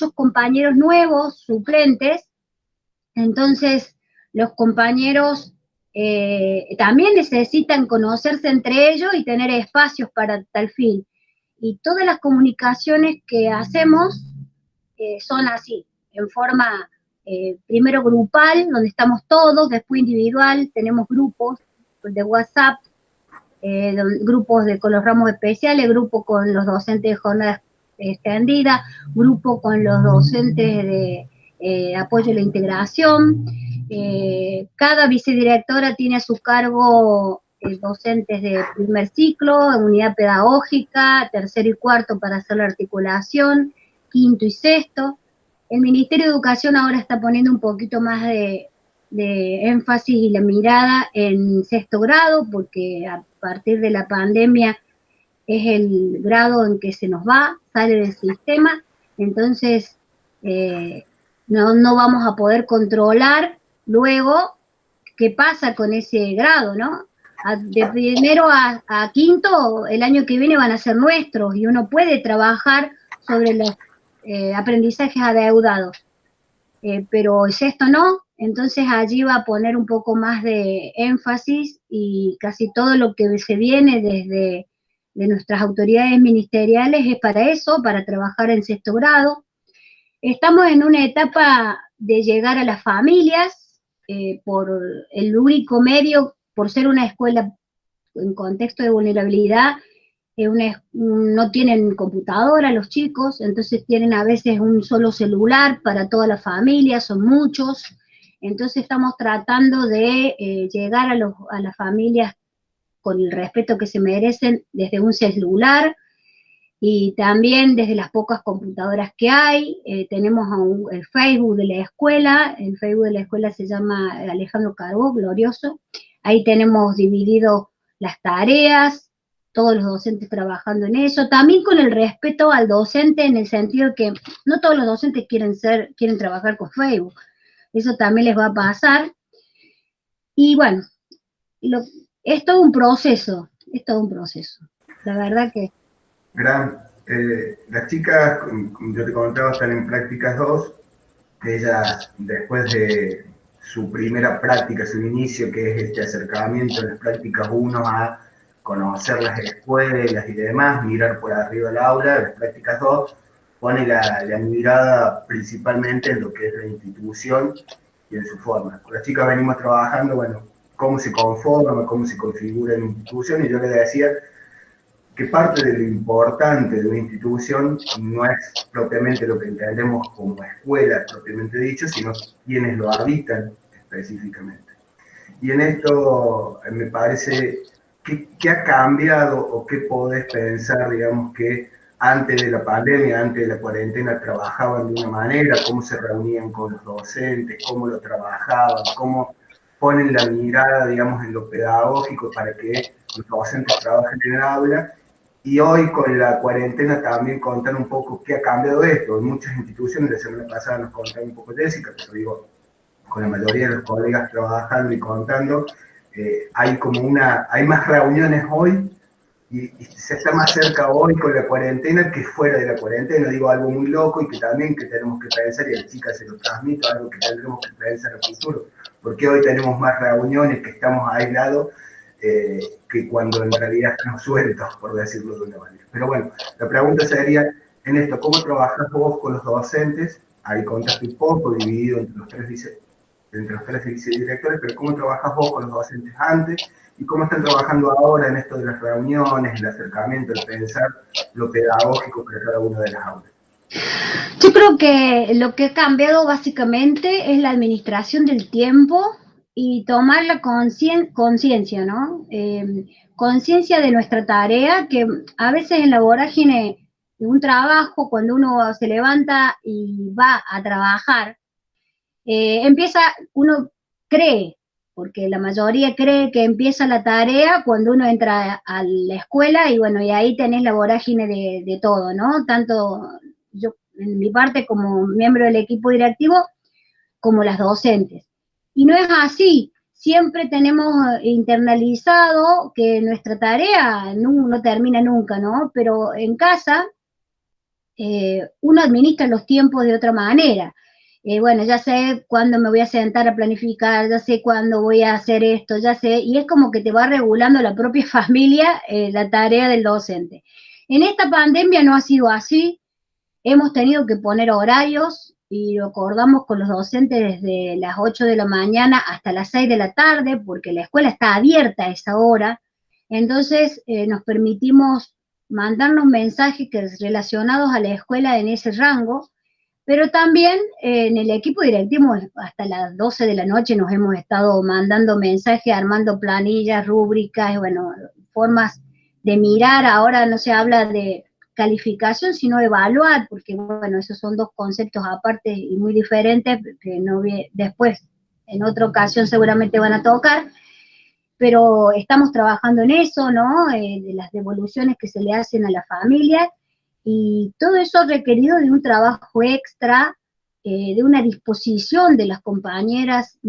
muchos compañeros nuevos, suplentes, entonces los compañeros también necesitan conocerse entre ellos y tener espacios para tal fin. Y todas las comunicaciones que hacemos son así, en forma primero grupal, donde estamos todos, después individual, tenemos grupos de WhatsApp, grupos con los ramos especiales, grupo con los docentes de jornada extendida, grupo con los docentes de apoyo a la integración. Cada vicedirectora tiene a su cargo docentes de primer ciclo, unidad pedagógica, tercero y cuarto para hacer la articulación, quinto y sexto. El Ministerio de Educación ahora está poniendo un poquito más de énfasis y la mirada en sexto grado, porque a partir de la pandemia es el grado en que se nos va, sale del sistema, entonces no vamos a poder controlar luego qué pasa con ese grado, ¿no? De primero a quinto, el año que viene van a ser nuestros, y uno puede trabajar sobre los aprendizajes adeudados. Pero sexto no, entonces allí va a poner un poco más de énfasis, y casi todo lo que se viene desde de nuestras autoridades ministeriales es para eso, para trabajar en sexto grado. Estamos en una etapa de llegar a las familias, por el único medio, por ser una escuela en contexto de vulnerabilidad, no tienen computadora los chicos, entonces tienen a veces un solo celular para toda la familia, son muchos, entonces estamos tratando de llegar a las familias con el respeto que se merecen desde un celular, y también desde las pocas computadoras que hay. Tenemos el Facebook de la escuela, el Facebook de la escuela se llama Alejandro Carbó, glorioso, ahí tenemos dividido las tareas, todos los docentes trabajando en eso, también con el respeto al docente, en el sentido que no todos los docentes quieren trabajar con Facebook, eso también les va a pasar, y bueno, es todo un proceso, la verdad que... Gran, las chicas, como yo te contaba, están en prácticas 2. Ellas, después de su primera práctica, su inicio, que es este acercamiento en las prácticas 1 a conocer las escuelas y demás, mirar por arriba del aula, las prácticas 2 pone la mirada principalmente en lo que es la institución y en su forma. Con las chicas venimos trabajando, bueno, cómo se conforma, cómo se configura la institución, y yo les decía que parte de lo importante de una institución no es propiamente lo que entendemos como escuela propiamente dicho, sino quienes lo habitan específicamente. Y en esto me parece que ha cambiado, o qué podés pensar, digamos, que antes de la pandemia, antes de la cuarentena, trabajaban de una manera, cómo se reunían con los docentes, cómo lo trabajaban, cómo ponen la mirada, digamos, en lo pedagógico para que los docentes trabajen en el aula. Y hoy con la cuarentena también contar un poco qué ha cambiado esto. En muchas instituciones, la semana pasada nos contaba un poco Jessica, pero digo, con la mayoría de los colegas trabajando y contando, hay más reuniones hoy, y se está más cerca hoy con la cuarentena que fuera de la cuarentena. Digo, algo muy loco y que también que tenemos que pensar, y a las chicas se lo transmito, algo que tendremos que pensar en el futuro, porque hoy tenemos más reuniones, que estamos aislados, que cuando en realidad estamos sueltos, por decirlo de una manera. Pero bueno, la pregunta sería, en esto, ¿cómo trabajas vos con los docentes? Ahí contaste un poco, dividido entre los tres vicedirectores, pero ¿cómo trabajas vos con los docentes antes? ¿Y cómo están trabajando ahora en esto de las reuniones, el acercamiento, el pensar lo pedagógico para cada una de las aulas? Yo creo que lo que ha cambiado básicamente es la administración del tiempo y tomar la conciencia, ¿no? Conciencia de nuestra tarea, que a veces en la vorágine de un trabajo, cuando uno se levanta y va a trabajar, uno cree, porque la mayoría cree que empieza la tarea cuando uno entra a la escuela, y bueno, y ahí tenés la vorágine de todo, ¿no? Tanto yo, en mi parte, como miembro del equipo directivo, como las docentes. Y no es así. Siempre tenemos internalizado que nuestra tarea no termina nunca, ¿no? Pero en casa uno administra los tiempos de otra manera. Bueno, ya sé cuándo me voy a sentar a planificar, ya sé cuándo voy a hacer esto, ya sé, y es como que te va regulando la propia familia la tarea del docente. En esta pandemia no ha sido así, hemos tenido que poner horarios y lo acordamos con los docentes desde las 8 de la mañana hasta las 6 de la tarde, porque la escuela está abierta a esa hora, entonces nos permitimos mandarnos mensajes relacionados a la escuela en ese rango, pero también en el equipo directivo hasta las 12 de la noche nos hemos estado mandando mensajes, armando planillas, rúbricas, bueno, formas de mirar. Ahora no se habla de calificación, sino evaluar, porque bueno, esos son dos conceptos aparte y muy diferentes que no después en otra ocasión seguramente van a tocar, pero estamos trabajando en eso, ¿no? De las devoluciones que se le hacen a la familia, y todo eso requerido de un trabajo extra, de una disposición de las compañeras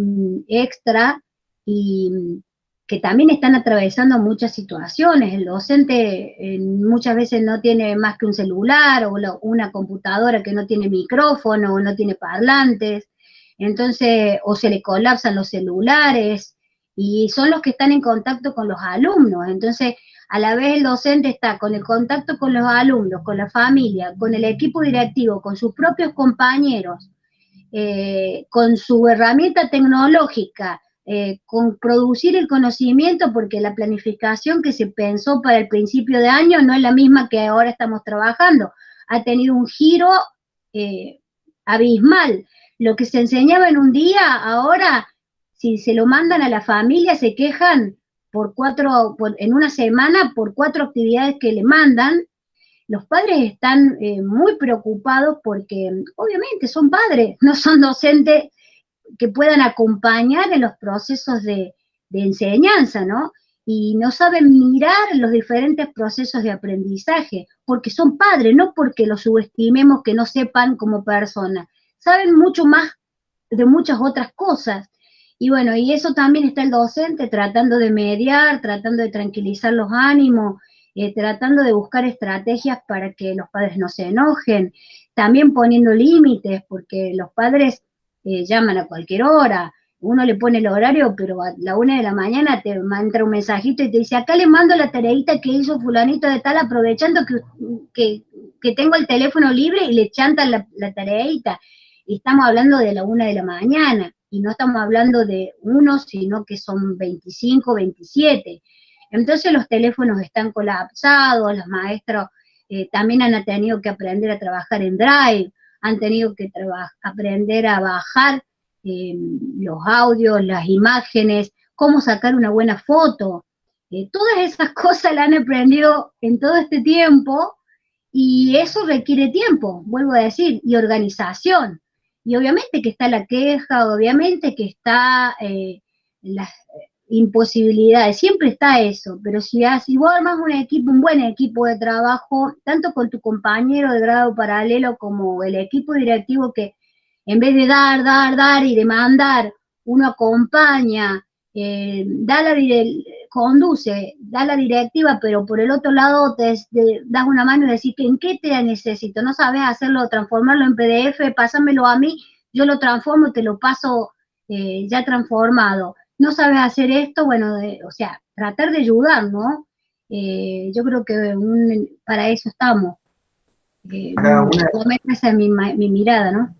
extra, y que también están atravesando muchas situaciones. El docente muchas veces no tiene más que un celular o una computadora que no tiene micrófono o no tiene parlantes, entonces, o se le colapsan los celulares, y son los que están en contacto con los alumnos. Entonces, a la vez el docente está con el contacto con los alumnos, con la familia, con el equipo directivo, con sus propios compañeros, con su herramienta tecnológica, con producir el conocimiento, porque la planificación que se pensó para el principio de año no es la misma que ahora estamos trabajando. Ha tenido un giro abismal. Lo que se enseñaba en un día, ahora, si se lo mandan a la familia, se quejan en una semana por 4 actividades que le mandan. Los padres están muy preocupados porque obviamente son padres, no son docentes que puedan acompañar en los procesos de enseñanza, ¿no? Y no saben mirar los diferentes procesos de aprendizaje, porque son padres, no porque los subestimemos que no sepan como personas, saben mucho más de muchas otras cosas. Y bueno, y eso también está el docente tratando de mediar, tratando de tranquilizar los ánimos, tratando de buscar estrategias para que los padres no se enojen, también poniendo límites, porque los padres llaman a cualquier hora, uno le pone el horario, pero a la 1 de la mañana te entra un mensajito y te dice, acá le mando la tareita que hizo fulanito de tal, aprovechando que tengo el teléfono libre, y le chantan la tareita. Y estamos hablando de la 1 de la mañana, y no estamos hablando de uno, sino que son 25, 27. Entonces los teléfonos están colapsados, los maestros también han tenido que aprender a trabajar en Drive, han tenido que aprender a bajar los audios, las imágenes, cómo sacar una buena foto. Todas esas cosas las han aprendido en todo este tiempo, y eso requiere tiempo, vuelvo a decir, y organización. Y obviamente que está la queja, obviamente que está las imposibilidades, siempre está eso, pero si vos armas un buen equipo de trabajo, tanto con tu compañero de grado paralelo como el equipo directivo, que en vez de dar y demandar, uno acompaña, conduce, da la directiva, pero por el otro lado das una mano y decís que en qué te necesito, no sabes hacerlo, transformarlo en PDF, pásamelo a mí, yo lo transformo, te lo paso ya transformado. No sabes hacer esto, bueno, o sea, tratar de ayudar, ¿no? Yo creo que para eso estamos. Esa es mi mirada, ¿no?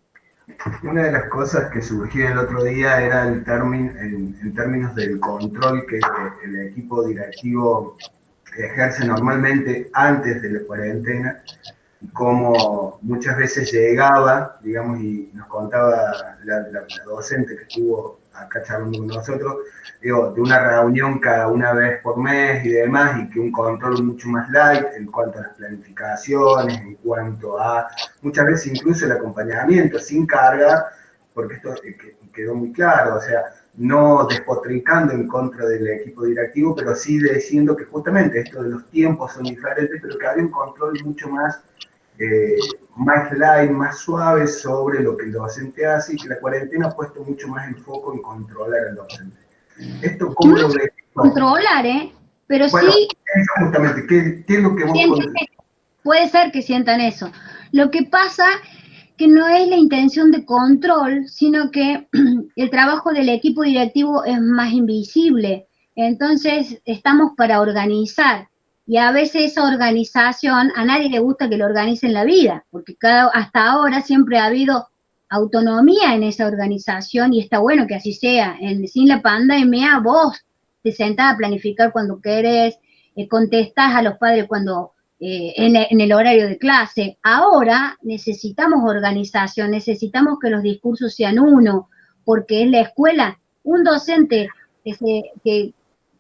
Una de las cosas que surgió el otro día era el término, en términos del control que el equipo directivo ejerce normalmente antes de la cuarentena, y cómo muchas veces llegaba, digamos, y nos contaba la docente que estuvo acá charlando con nosotros, digo, de una reunión cada una vez por mes y demás, y que un control mucho más light en cuanto a las planificaciones, en cuanto a muchas veces incluso el acompañamiento sin carga, porque esto quedó muy claro, o sea, no despotricando en contra del equipo directivo, pero sí diciendo que justamente esto de los tiempos son diferentes, pero que había un control mucho más light, más suave sobre lo que el docente hace, y que la cuarentena ha puesto mucho más el foco en controlar al docente. ¿Esto cómo lo ves? Controlar, pero bueno, sí... justamente, ¿qué es lo que vos... Puede ser que sientan eso. Lo que pasa que no es la intención de control, sino que el trabajo del equipo directivo es más invisible. Entonces, estamos para organizar. Y a veces esa organización, a nadie le gusta que lo organicen la vida, porque hasta ahora siempre ha habido autonomía en esa organización y está bueno que así sea. Sin la pandemia, vos te sentás a planificar cuando querés, contestás a los padres cuando en el horario de clase. Ahora necesitamos organización, necesitamos que los discursos sean uno, porque en la escuela un docente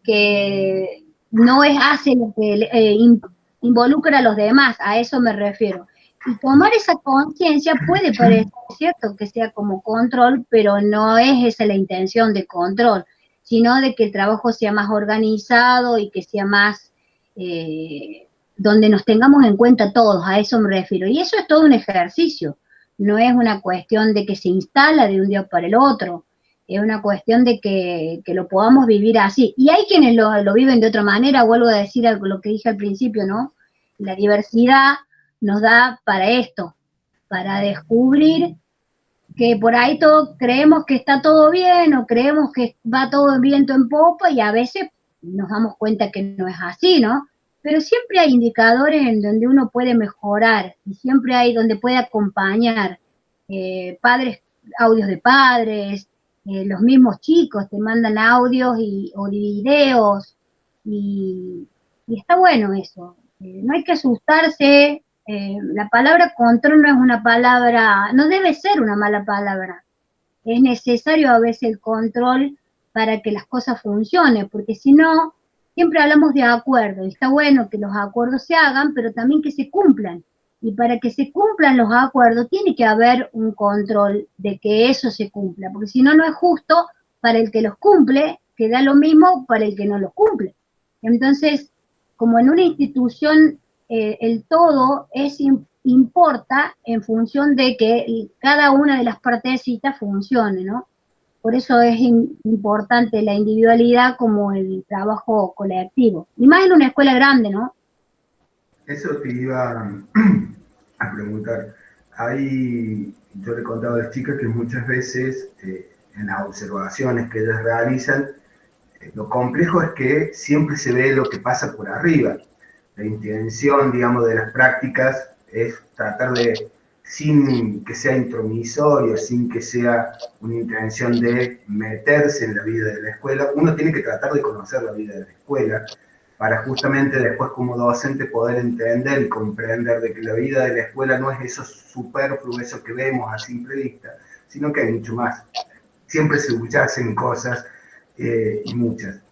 que no hace lo que involucra a los demás, a eso me refiero. Y tomar esa conciencia puede parecer cierto que sea como control, pero no es esa la intención de control, sino de que el trabajo sea más organizado y que sea más donde nos tengamos en cuenta todos, a eso me refiero. Y eso es todo un ejercicio, no es una cuestión de que se instala de un día para el otro, es una cuestión de que lo podamos vivir así. Y hay quienes lo viven de otra manera, vuelvo a decir algo, lo que dije al principio, ¿no? La diversidad nos da para esto, para descubrir que por ahí creemos que está todo bien o creemos que va todo viento en popa y a veces nos damos cuenta que no es así, ¿no? Pero siempre hay indicadores en donde uno puede mejorar y siempre hay donde puede acompañar padres, audios de padres, los mismos chicos te mandan audios o videos y está bueno eso. No hay que asustarse, la palabra control no es una palabra, no debe ser una mala palabra. Es necesario a veces el control para que las cosas funcionen, porque si no, siempre hablamos de acuerdos. Y está bueno que los acuerdos se hagan, pero también que se cumplan. Y para que se cumplan los acuerdos, tiene que haber un control de que eso se cumpla, porque si no, no es justo para el que los cumple, que da lo mismo para el que no los cumple. Entonces, como en una institución el todo importa en función de que cada una de las partecitas funcione, ¿no? Por eso es importante la individualidad como el trabajo colectivo. Y más en una escuela grande, ¿no? Eso te iba a preguntar. Yo le contaba a las chicas que muchas veces en las observaciones que ellas realizan, lo complejo es que siempre se ve lo que pasa por arriba. La intención, digamos, de las prácticas es tratar de, sin que sea intromisorio, sin que sea una intención de meterse en la vida de la escuela, uno tiene que tratar de conocer la vida de la escuela para justamente después como docente poder entender y comprender de que la vida de la escuela no es eso superfluo, eso que vemos a simple vista, sino que hay mucho más. Siempre se subyace cosas y muchas.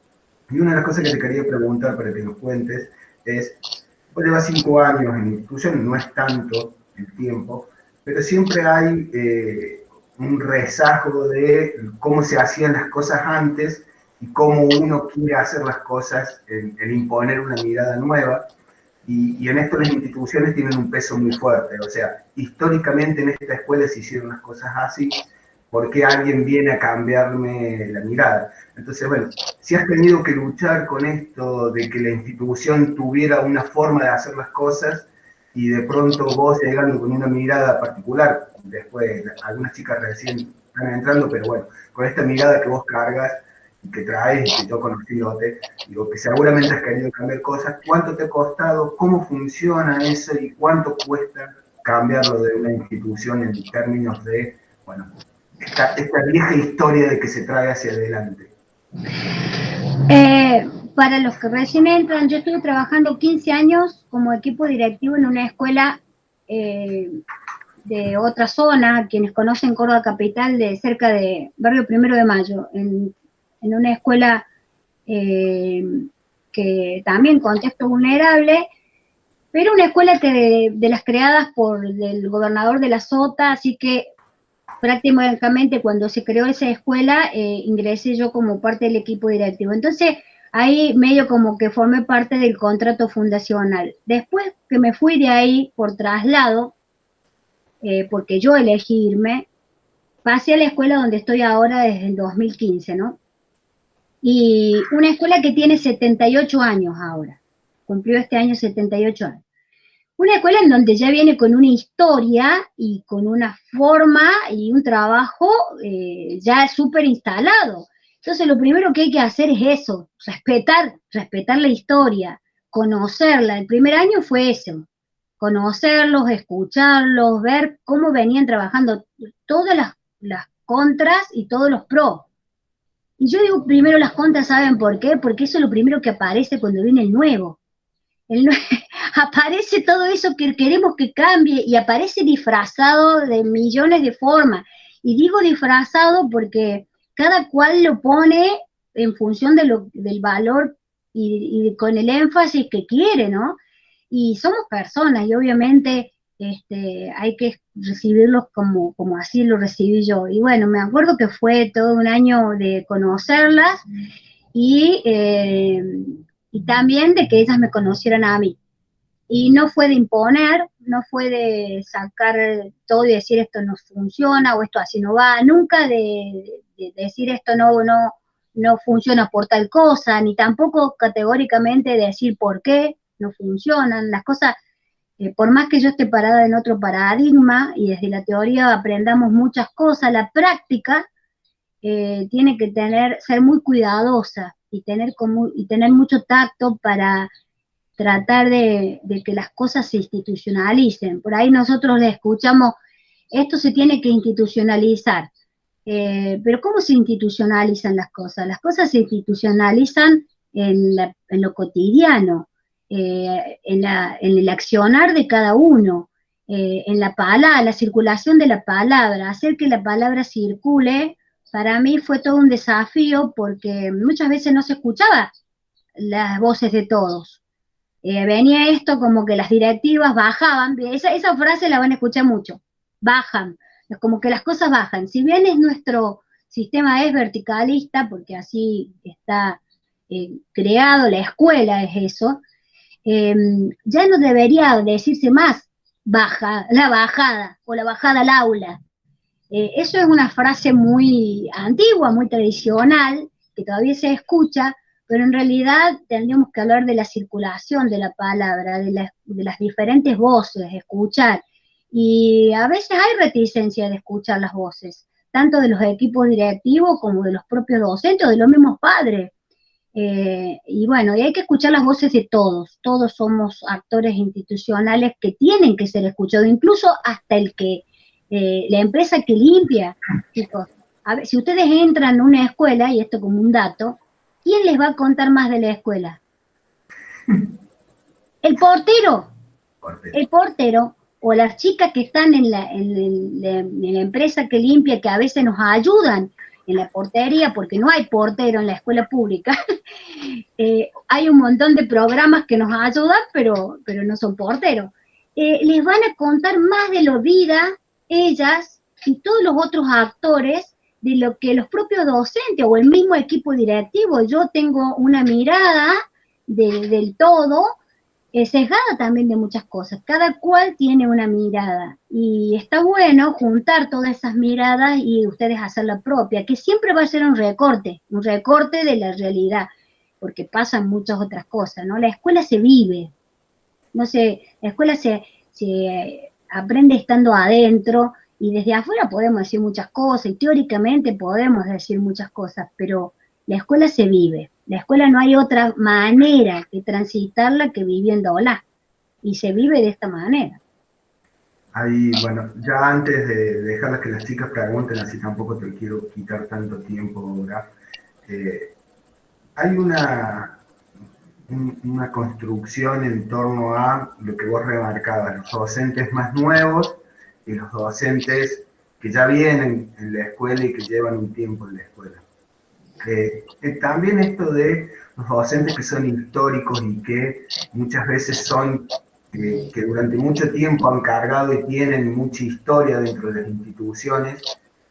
Y una de las cosas que te quería preguntar para que nos cuentes es, vos llevas 5 años en institución, no es tanto el tiempo, pero siempre hay un rezago de cómo se hacían las cosas antes y cómo uno quiere hacer las cosas, el imponer una mirada nueva. Y en esto las instituciones tienen un peso muy fuerte. O sea, históricamente en esta escuela se hicieron las cosas así, ¿por qué alguien viene a cambiarme la mirada? Entonces, bueno, si has tenido que luchar con esto de que la institución tuviera una forma de hacer las cosas y de pronto vos llegando con una mirada particular, después algunas chicas recién están entrando, pero bueno, con esta mirada que vos cargas y que traes y que yo conocidote, digo que seguramente has querido cambiar cosas, ¿cuánto te ha costado? ¿Cómo funciona eso? ¿Y cuánto cuesta cambiarlo de una institución en términos de, bueno, esta vieja historia de que se trae hacia adelante? Para los que recién entran, yo estuve trabajando 15 años como equipo directivo en una escuela de otra zona, quienes conocen Córdoba Capital, de cerca de Barrio Primero de Mayo, en una escuela que también contexto vulnerable, pero una escuela de las creadas por el gobernador de la Sota, así que prácticamente cuando se creó esa escuela ingresé yo como parte del equipo directivo. Entonces ahí medio como que formé parte del contrato fundacional. Después que me fui de ahí por traslado, porque yo elegí irme, pasé a la escuela donde estoy ahora desde el 2015, ¿no? Y una escuela que tiene 78 años ahora, cumplió este año 78 años. Una escuela en donde ya viene con una historia y con una forma y un trabajo ya súper instalado. Entonces lo primero que hay que hacer es eso, respetar la historia, conocerla. El primer año fue eso, conocerlos, escucharlos, ver cómo venían trabajando todas las contras y todos los pros. Y yo digo primero las contras, ¿saben por qué? Porque eso es lo primero que aparece cuando viene el nuevo. El nue- Aparece todo eso que queremos que cambie y aparece disfrazado de millones de formas. Y digo disfrazado porque cada cual lo pone en función del valor y con el énfasis que quiere, ¿no? Y somos personas y obviamente hay que recibirlos como así lo recibí yo. Y bueno, me acuerdo que fue todo un año de conocerlas y, eh, y también de que ellas me conocieran a mí. Y no fue de imponer, no fue de sacar todo y decir esto no funciona o esto así no va, nunca de decir esto no funciona por tal cosa, ni tampoco categóricamente decir por qué no funcionan. Las cosas, por más que yo esté parada en otro paradigma y desde la teoría aprendamos muchas cosas, la práctica tiene que ser muy cuidadosa y tener mucho tacto para tratar de que las cosas se institucionalicen. Por ahí nosotros le escuchamos, esto se tiene que institucionalizar. Pero ¿cómo se institucionalizan las cosas? Las cosas se institucionalizan en lo cotidiano, en el accionar de cada uno, en la palabra, la circulación de la palabra, hacer que la palabra circule. Para mí fue todo un desafío porque muchas veces no se escuchaba las voces de todos. Venía esto como que las directivas bajaban, esa frase la van a escuchar mucho, bajan, es como que las cosas bajan. Si bien nuestro sistema es verticalista, porque así está creado, la escuela es eso, eh, ya no debería decirse más la bajada o la bajada al aula. Eso es una frase muy antigua, muy tradicional, que todavía se escucha, pero en realidad tendríamos que hablar de la circulación de la palabra, de las diferentes voces, escuchar. Y a veces hay reticencia de escuchar las voces, tanto de los equipos directivos como de los propios docentes o de los mismos padres. Y bueno, y hay que escuchar las voces de todos. Todos somos actores institucionales que tienen que ser escuchados, incluso hasta la empresa que limpia. Chicos, a ver, si ustedes entran a una escuela, y esto como un dato, ¿quién les va a contar más de la escuela? El portero, el portero o las chicas que están en la empresa que limpia, que a veces nos ayudan en la portería, porque no hay portero en la escuela pública. Hay un montón de programas que nos ayudan, pero no son porteros. Les van a contar más de la vida, ellas y todos los otros actores, de lo que los propios docentes o el mismo equipo directivo. Yo tengo una mirada del todo, sesgada también de muchas cosas. Cada cual tiene una mirada y está bueno juntar todas esas miradas y ustedes hacer la propia, que siempre va a ser un recorte de la realidad, porque pasan muchas otras cosas, ¿no? La escuela se vive, no sé, la escuela se aprende estando adentro y desde afuera podemos decir muchas cosas y teóricamente podemos decir muchas cosas, pero la escuela se vive. La escuela no hay otra manera de transitarla que viviéndola y se vive de esta manera. Ahí, bueno, ya antes de dejar que las chicas pregunten, así tampoco te quiero quitar tanto tiempo ahora, hay una construcción en torno a lo que vos remarcabas, los docentes más nuevos y los docentes que ya vienen en la escuela y que llevan un tiempo en la escuela. También esto de los docentes que son históricos y que muchas veces son, que durante mucho tiempo han cargado y tienen mucha historia dentro de las instituciones,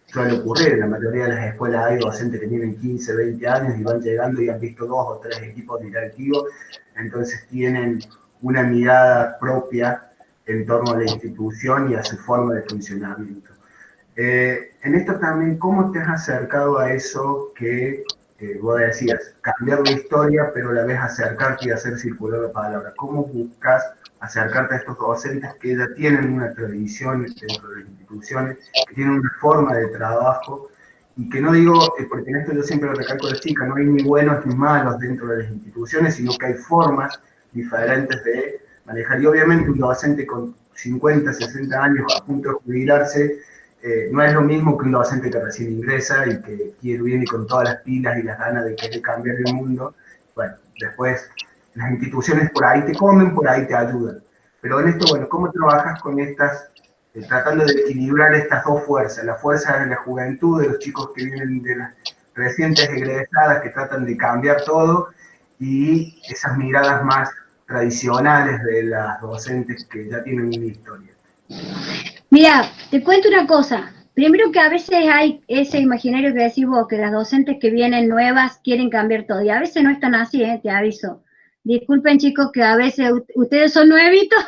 suele ocurrir. En la mayoría de las escuelas hay docentes que tienen 15, 20 años y van llegando y han visto 2 o 3 equipos directivos, entonces tienen una mirada propia en torno a la institución y a su forma de funcionamiento. En esto también, ¿cómo te has acercado a eso que vos decías, cambiar la historia, pero a la vez acercarte y hacer circular la palabra. ¿Cómo buscas acercarte a estos docentes que ya tienen una tradición dentro de las instituciones, que tienen una forma de trabajo? Y que no digo, porque en esto yo siempre lo recalco a las chicas, no hay ni buenos ni malos dentro de las instituciones, sino que hay formas diferentes de manejar. Y obviamente un docente con 50, 60 años a punto de jubilarse, no es lo mismo que un docente que recién ingresa y que viene con todas las pilas y las ganas de querer cambiar el mundo. Bueno, después las instituciones por ahí te comen, por ahí te ayudan. Pero en esto, bueno, ¿cómo trabajas con estas, tratando de equilibrar estas dos fuerzas? La fuerza de la juventud, de los chicos que vienen de las recientes egresadas, que tratan de cambiar todo, y esas miradas más tradicionales de las docentes que ya tienen una historia. Mira, te cuento una cosa. Primero que a veces hay ese imaginario que decís vos, que las docentes que vienen nuevas quieren cambiar todo. Y a veces no están así, te aviso. Disculpen chicos que a veces ustedes son nuevitos,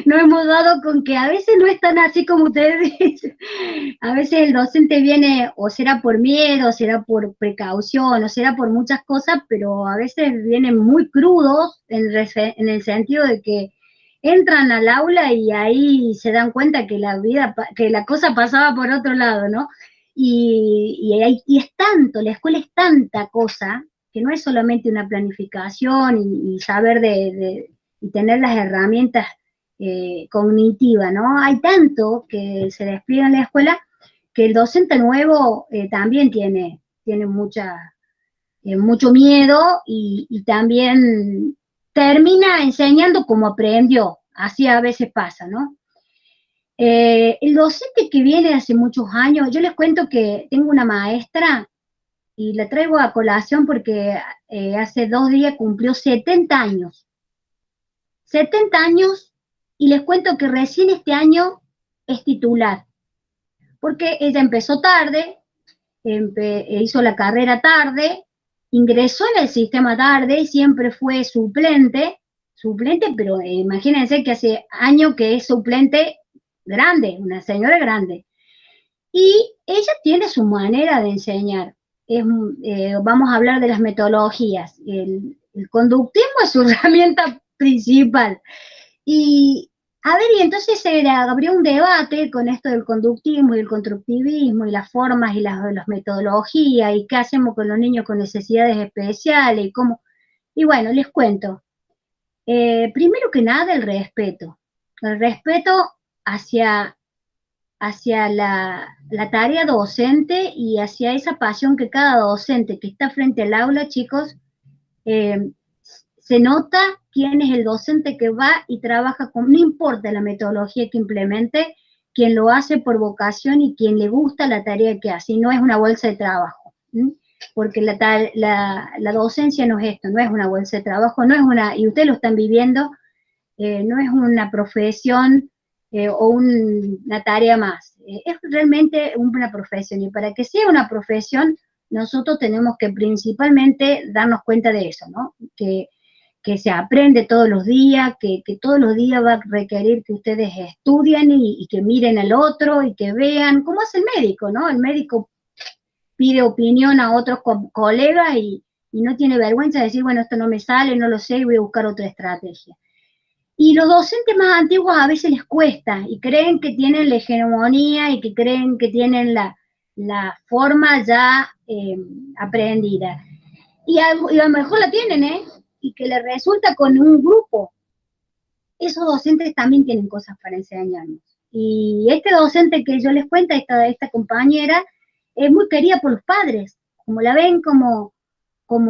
no hemos dado con que a veces no están así como ustedes dicen. A veces el docente viene, o será por miedo, o será por precaución, o será por muchas cosas, pero a veces vienen muy crudos en el sentido de que entran al aula y ahí se dan cuenta que la vida, que la cosa pasaba por otro lado, ¿no? Y es tanto, la escuela es tanta cosa, que no es solamente una planificación y saber y tener las herramientas cognitivas, ¿no? Hay tanto que se despliega en la escuela que el docente nuevo también tiene mucho miedo y también termina enseñando como aprendió, así a veces pasa, ¿no? El docente que viene hace muchos años, yo les cuento que tengo una maestra y la traigo a colación porque hace 2 días cumplió 70 años. 70 años y les cuento que recién este año es titular, porque ella empezó tarde, hizo la carrera tarde, ingresó en el sistema tarde, siempre fue suplente, pero imagínense que hace años que es suplente grande, una señora grande. Y ella tiene su manera de enseñar. Vamos a hablar de las metodologías. El conductismo es su herramienta principal. Y a ver, y entonces se abrió un debate con esto del conductismo y el constructivismo y las formas y las metodologías y qué hacemos con los niños con necesidades especiales y cómo. Y bueno, les cuento. Primero que nada, el respeto. El respeto hacia, hacia la tarea docente y hacia esa pasión que cada docente que está frente al aula, chicos, eh, se nota quién es el docente que va y trabaja con, no importa la metodología que implemente, quien lo hace por vocación y quien le gusta la tarea que hace, y no es una bolsa de trabajo, ¿sí? Porque la docencia no es esto, no es una bolsa de trabajo, no es una, y ustedes lo están viviendo, no es una profesión o una tarea más, es realmente una profesión, y para que sea una profesión, nosotros tenemos que principalmente darnos cuenta de eso, ¿no? Que se aprende todos los días, que todos los días va a requerir que ustedes estudien y que miren al otro y que vean, cómo hace el médico, ¿no? El médico pide opinión a otros colegas y no tiene vergüenza de decir, bueno, esto no me sale, no lo sé, voy a buscar otra estrategia. Y los docentes más antiguos a veces les cuesta y creen que tienen la hegemonía y que creen que tienen la forma ya aprendida. Y a lo mejor la tienen, ¿eh? Y que les resulta con un grupo. Esos docentes también tienen cosas para enseñarnos. Y este docente que yo les cuento, esta compañera, es muy querida por los padres, como la ven como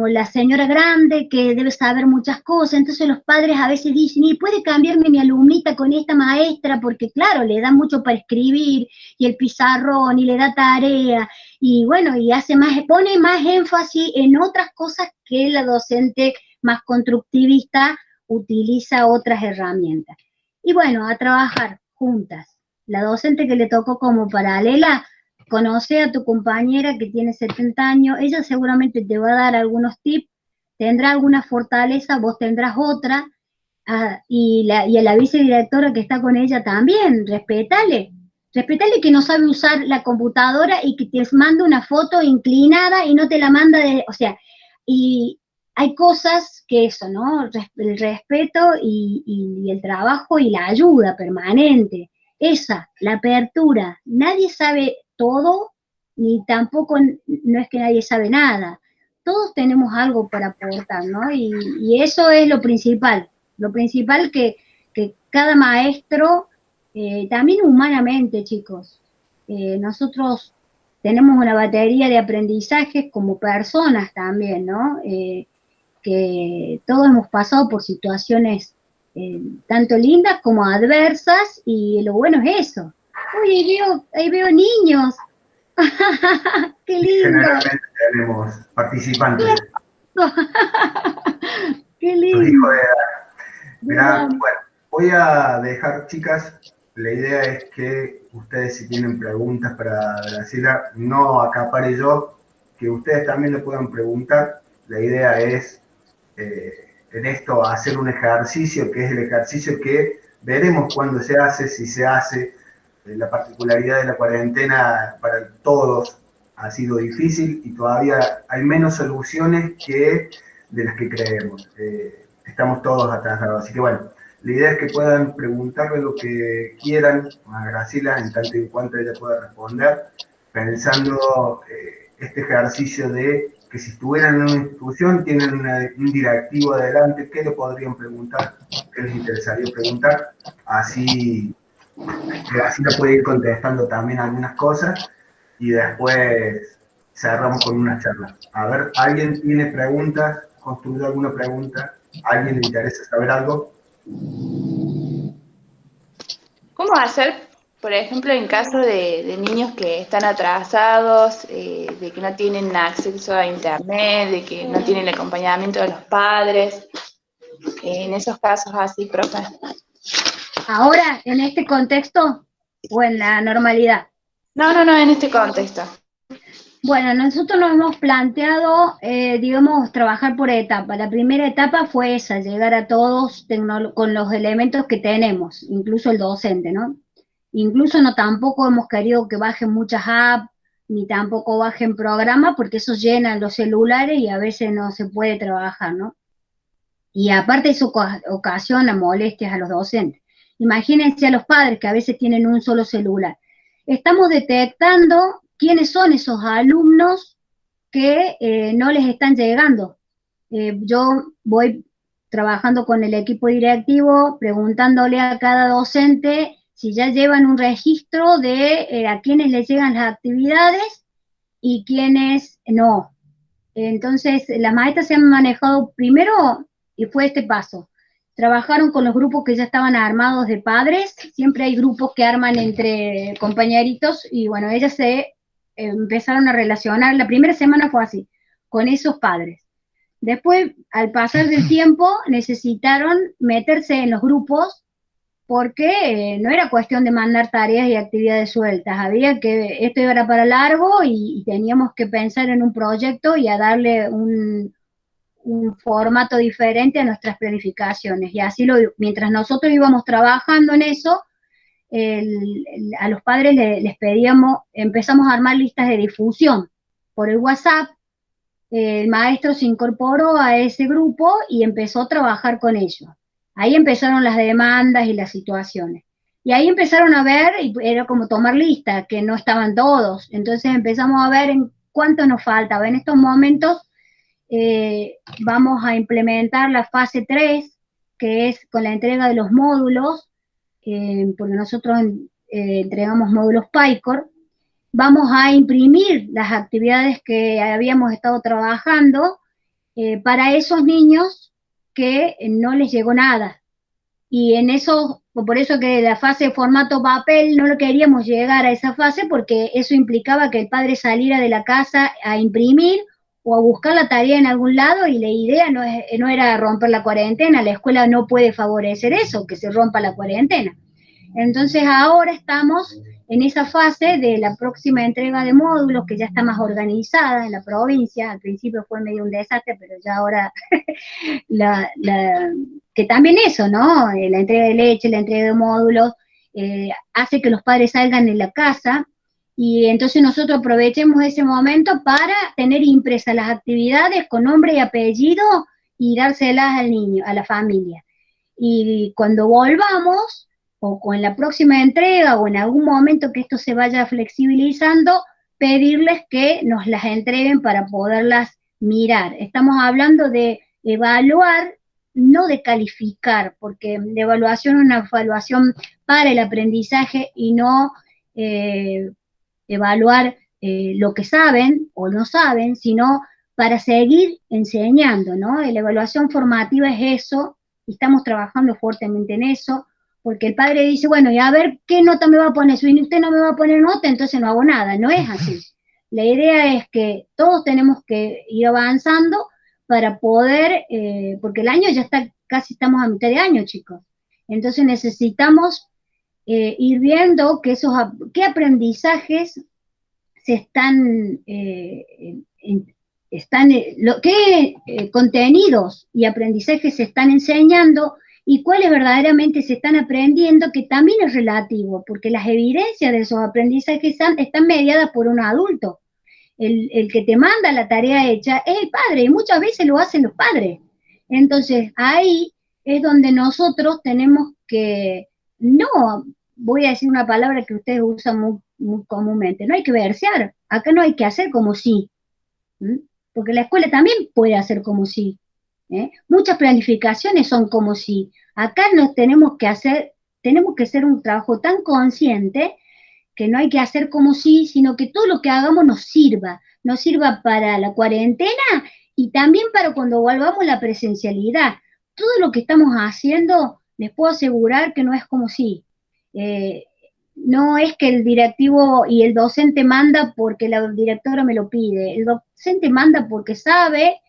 la señora grande que debe saber muchas cosas, entonces los padres a veces dicen, ¿y puede cambiarme mi alumnita con esta maestra? Porque claro, le da mucho para escribir, y el pizarrón, y le da tarea, y bueno, y pone más énfasis en otras cosas que la docente más constructivista utiliza otras herramientas. Y bueno, a trabajar juntas. La docente que le tocó como paralela, conoce a tu compañera que tiene 70 años, ella seguramente te va a dar algunos tips, tendrá alguna fortaleza, vos tendrás otra, y a la vicedirectora que está con ella también, respétale, Respetale que no sabe usar la computadora y que te manda una foto inclinada y no te la manda o sea, y hay cosas que eso, ¿no? El respeto y el trabajo y la ayuda permanente. Esa, la apertura. Nadie sabe todo, ni tampoco no es que nadie sabe nada. Todos tenemos algo para aportar, ¿no? Y eso es lo principal. Lo principal que cada maestro también humanamente, chicos. Nosotros tenemos una batería de aprendizajes como personas también, ¿no? Que todos hemos pasado por situaciones tanto lindas como adversas y lo bueno es eso. Uy, ahí veo niños. ¡Qué lindo! Generalmente tenemos participantes, ¡Qué tus hijos lindo! de ¿Verdad? Mirá, bueno, voy a dejar, chicas, la idea es que ustedes si tienen preguntas para Graciela, no acapare yo, que ustedes también le puedan preguntar. La idea es eh, en esto hacer un ejercicio, que es el ejercicio que veremos cuándo se hace, si se hace. La particularidad de la cuarentena para todos ha sido difícil y todavía hay menos soluciones que de las que creemos. Estamos todos atrasados. Así que bueno, la idea es que puedan preguntarle lo que quieran a Graciela en tanto y en cuanto ella pueda responder, pensando este ejercicio de que si estuvieran en una institución, tienen un directivo adelante, ¿qué le podrían preguntar? ¿Qué les interesaría preguntar? Así, así le puede ir contestando también algunas cosas y después cerramos con una charla. A ver, ¿alguien tiene preguntas? ¿Construyó alguna pregunta? ¿A alguien le interesa saber algo? ¿Cómo hacer, por ejemplo, en caso de niños que están atrasados, de que no tienen acceso a internet, de que no tienen el acompañamiento de los padres? En esos casos así, profe. Ahora, en este contexto o en la normalidad. No, en este contexto. Bueno, nosotros nos hemos planteado, digamos, trabajar por etapas. La primera etapa fue esa, llegar a todos con los elementos que tenemos, incluso el docente, ¿no? Incluso no tampoco hemos querido que bajen muchas apps, ni tampoco bajen programas, porque eso llena los celulares y a veces no se puede trabajar, ¿no? Y aparte eso ocasiona molestias a los docentes. Imagínense a los padres que a veces tienen un solo celular. Estamos detectando quiénes son esos alumnos que no les están llegando. Yo voy trabajando con el equipo directivo, preguntándole a cada docente si ya llevan un registro de a quiénes les llegan las actividades y quiénes no. Entonces, las maestras se han manejado primero, y fue este paso. Trabajaron con los grupos que ya estaban armados de padres, siempre hay grupos que arman entre compañeritos, y bueno, ellas se empezaron a relacionar, la primera semana fue así, con esos padres. Después, al pasar del tiempo, necesitaron meterse en los grupos porque no era cuestión de mandar tareas y actividades sueltas, había que, esto era para largo y teníamos que pensar en un proyecto y a darle un formato diferente a nuestras planificaciones. Y así, mientras nosotros íbamos trabajando en eso, a los padres les pedíamos, empezamos a armar listas de difusión por el WhatsApp. El maestro se incorporó a ese grupo y empezó a trabajar con ellos. Ahí empezaron las demandas y las situaciones. Y ahí empezaron a ver, y era como tomar lista, que no estaban todos. Entonces empezamos a ver en cuánto nos faltaba. En estos momentos vamos a implementar la fase 3, que es con la entrega de los módulos, porque nosotros entregamos módulos PyCore. Vamos a imprimir las actividades que habíamos estado trabajando para esos niños que no les llegó nada. Y en eso, por eso que la fase de formato papel no lo queríamos llegar a esa fase, porque eso implicaba que el padre saliera de la casa a imprimir o a buscar la tarea en algún lado, y la idea no era romper la cuarentena, la escuela no puede favorecer eso, que se rompa la cuarentena. Entonces ahora estamos en esa fase de la próxima entrega de módulos, que ya está más organizada en la provincia. Al principio fue medio un desastre, pero ya ahora que también eso, ¿no? La entrega de leche, la entrega de módulos, hace que los padres salgan de la casa, y entonces nosotros aprovechemos ese momento para tener impresas las actividades con nombre y apellido y dárselas al niño, a la familia. Y cuando volvamos, o con la próxima entrega, o en algún momento que esto se vaya flexibilizando, pedirles que nos las entreguen para poderlas mirar. Estamos hablando de evaluar, no de calificar, porque la evaluación es una evaluación para el aprendizaje y no evaluar lo que saben o no saben, sino para seguir enseñando, ¿no? La evaluación formativa es eso, y estamos trabajando fuertemente en eso, porque el padre dice, bueno, y a ver, ¿qué nota me va a poner? Si usted no me va a poner nota, entonces no hago nada. No es así. La idea es que todos tenemos que ir avanzando para poder, porque el año ya está, casi estamos a mitad de año, chicos. Entonces necesitamos ir viendo que qué aprendizajes se están, qué contenidos y aprendizajes se están enseñando y cuáles verdaderamente se están aprendiendo, que también es relativo, porque las evidencias de esos aprendizajes están mediadas por un adulto. El que te manda la tarea hecha es el padre, y muchas veces lo hacen los padres. Entonces, ahí es donde nosotros tenemos que, no, voy a decir una palabra que ustedes usan muy comúnmente, no hay que versear, acá no hay que hacer como si, porque la escuela también puede hacer como si. Muchas planificaciones son como si. Acá nos tenemos que hacer un trabajo tan consciente que no hay que hacer como si, sino que todo lo que hagamos nos sirva para la cuarentena y también para cuando volvamos a la presencialidad. Todo lo que estamos haciendo, les puedo asegurar que no es como si. No es que el directivo y el docente manda porque la directora me lo pide, el docente manda porque sabe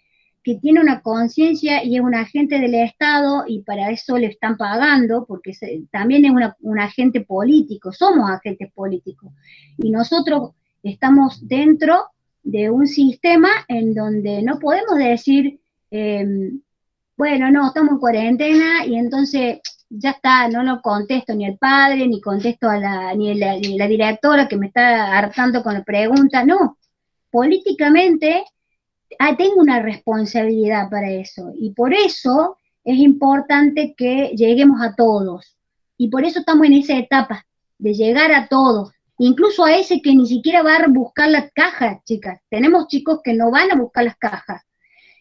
que tiene una conciencia y es un agente del Estado, y para eso le están pagando, porque también es un agente político, somos agentes políticos, y nosotros estamos dentro de un sistema en donde no podemos decir, bueno, no, estamos en cuarentena y entonces ya está, no lo contesto ni al padre, ni contesto ni la directora que me está hartando con la pregunta, no, políticamente tengo una responsabilidad para eso, y por eso es importante que lleguemos a todos, y por eso estamos en esa etapa de llegar a todos, incluso a ese que ni siquiera va a buscar las cajas, chicas. Tenemos chicos que no van a buscar las cajas.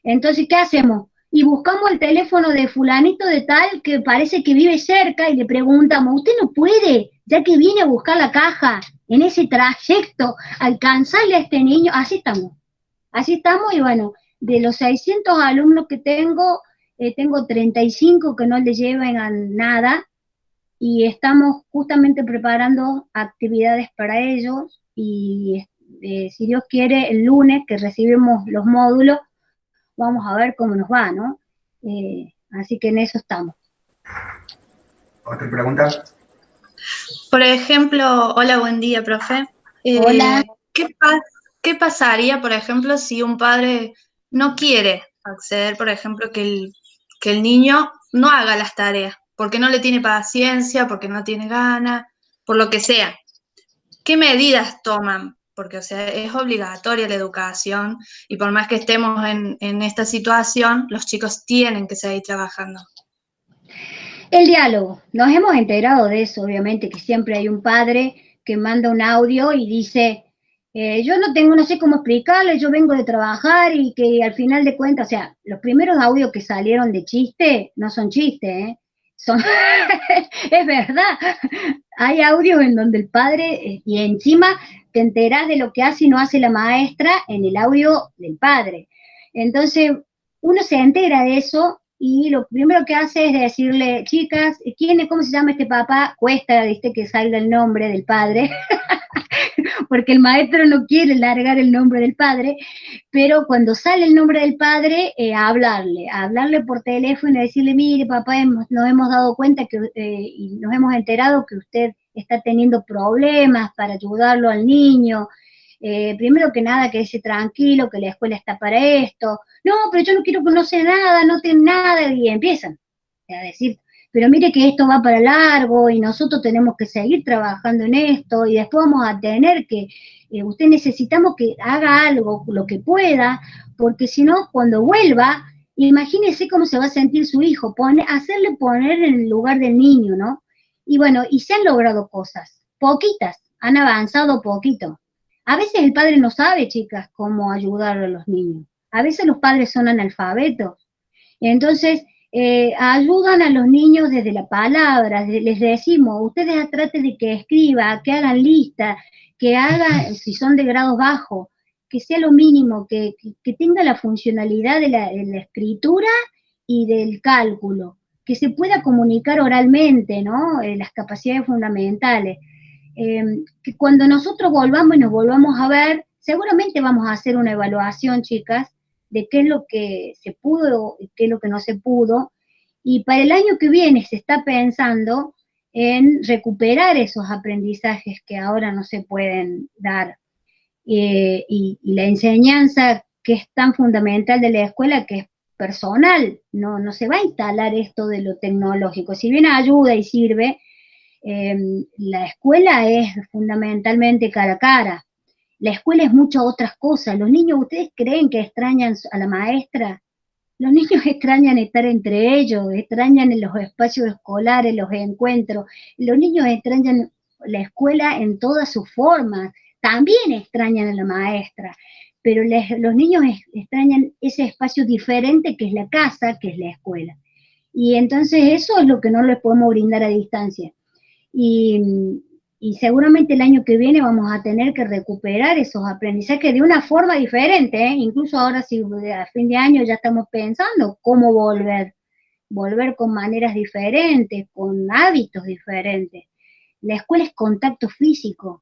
Entonces, ¿qué hacemos? Y buscamos el teléfono de fulanito de tal que parece que vive cerca y le preguntamos, ¿usted no puede, ya que viene a buscar la caja, en ese trayecto, alcanzarle a este niño? Así estamos. Así estamos, y bueno, de los 600 alumnos que tengo 35 que no le llevan a nada, y estamos justamente preparando actividades para ellos, y si Dios quiere, el lunes que recibimos los módulos, vamos a ver cómo nos va, ¿no? Así que en eso estamos. ¿Otra pregunta? Por ejemplo, hola, buen día, profe. Hola. ¿Qué pasaría, por ejemplo, si un padre no quiere acceder, por ejemplo, que el niño no haga las tareas, porque no le tiene paciencia, porque no tiene ganas, por lo que sea? ¿Qué medidas toman? Porque, o sea, es obligatoria la educación, y por más que estemos en esta situación, los chicos tienen que seguir trabajando. El diálogo. Nos hemos enterado de eso, obviamente, que siempre hay un padre que manda un audio y dice, yo no sé cómo explicarle, yo vengo de trabajar, y que al final de cuentas, o sea, los primeros audios que salieron de chiste no son chistes, son es verdad. Hay audios en donde el padre, y encima te enterás de lo que hace y no hace la maestra en el audio del padre. Entonces, uno se entera de eso, y lo primero que hace es decirle, chicas, ¿cómo se llama este papá? Cuesta, viste, que salga el nombre del padre, porque el maestro no quiere largar el nombre del padre, pero cuando sale el nombre del padre, hablarle por teléfono y decirle, mire papá, nos hemos dado cuenta y nos hemos enterado que usted está teniendo problemas para ayudarlo al niño. Primero que nada, que esté tranquilo, que la escuela está para esto. No, pero yo no quiero que no sea nada, no tenga nada, y empiezan a decir pero mire que esto va para largo y nosotros tenemos que seguir trabajando en esto y después vamos a tener que, usted necesitamos que haga algo, lo que pueda, porque si no, cuando vuelva, imagínese cómo se va a sentir su hijo, hacerle poner en el lugar del niño, ¿no? Y bueno, y se han logrado cosas, poquitas, han avanzado poquito. A veces el padre no sabe, chicas, cómo ayudar a los niños. A veces los padres son analfabetos. Entonces, ayudan a los niños desde la palabra, les decimos, ustedes traten de que escriba, que hagan lista, que hagan, si son de grado bajo, que sea lo mínimo, que tenga la funcionalidad de la escritura y del cálculo, que se pueda comunicar oralmente, ¿no? Las capacidades fundamentales. Que cuando nosotros volvamos y nos volvamos a ver, seguramente vamos a hacer una evaluación, chicas, de qué es lo que se pudo y qué es lo que no se pudo, y para el año que viene se está pensando en recuperar esos aprendizajes que ahora no se pueden dar, y la enseñanza que es tan fundamental de la escuela, que es personal, no se va a instalar esto de lo tecnológico, si bien ayuda y sirve, la escuela es fundamentalmente cara a cara. La escuela es muchas otras cosas. Los niños, ¿ustedes creen que extrañan a la maestra? Los niños extrañan estar entre ellos, extrañan en los espacios escolares, los encuentros. Los niños extrañan la escuela en todas sus formas. También extrañan a la maestra, pero los niños extrañan ese espacio diferente que es la casa, que es la escuela. Y entonces eso es lo que no les podemos brindar a distancia. Y seguramente el año que viene vamos a tener que recuperar esos aprendizajes de una forma diferente, ¿eh? Incluso ahora si a fin de año ya estamos pensando cómo volver con maneras diferentes, con hábitos diferentes. La escuela es contacto físico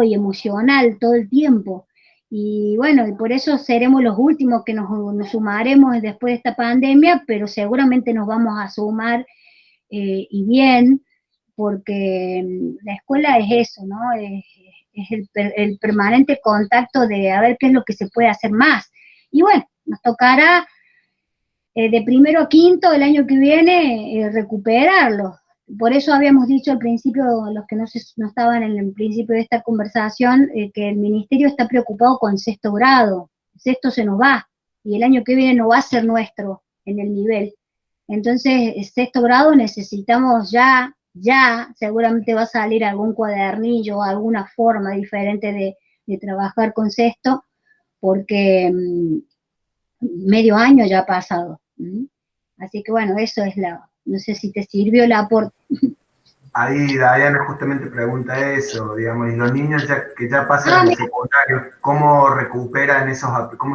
y emocional todo el tiempo. Y bueno, y por eso seremos los últimos que nos sumaremos después de esta pandemia, pero seguramente nos vamos a sumar, y bien, porque la escuela es eso, ¿no? Es el permanente contacto de a ver qué es lo que se puede hacer más. Y bueno, nos tocará de primero a quinto el año que viene recuperarlo. Por eso habíamos dicho al principio, los que no estaban en el principio de esta conversación, que el ministerio está preocupado con sexto grado. Sexto se nos va, y el año que viene no va a ser nuestro en el nivel. Entonces, sexto grado necesitamos ya seguramente va a salir algún cuadernillo, alguna forma diferente de trabajar con sexto, porque medio año ya ha pasado. Así que bueno, eso es no sé si te sirvió el aporte. Ahí Diana justamente pregunta eso, digamos, y los niños que ya pasan el secundario, ¿cómo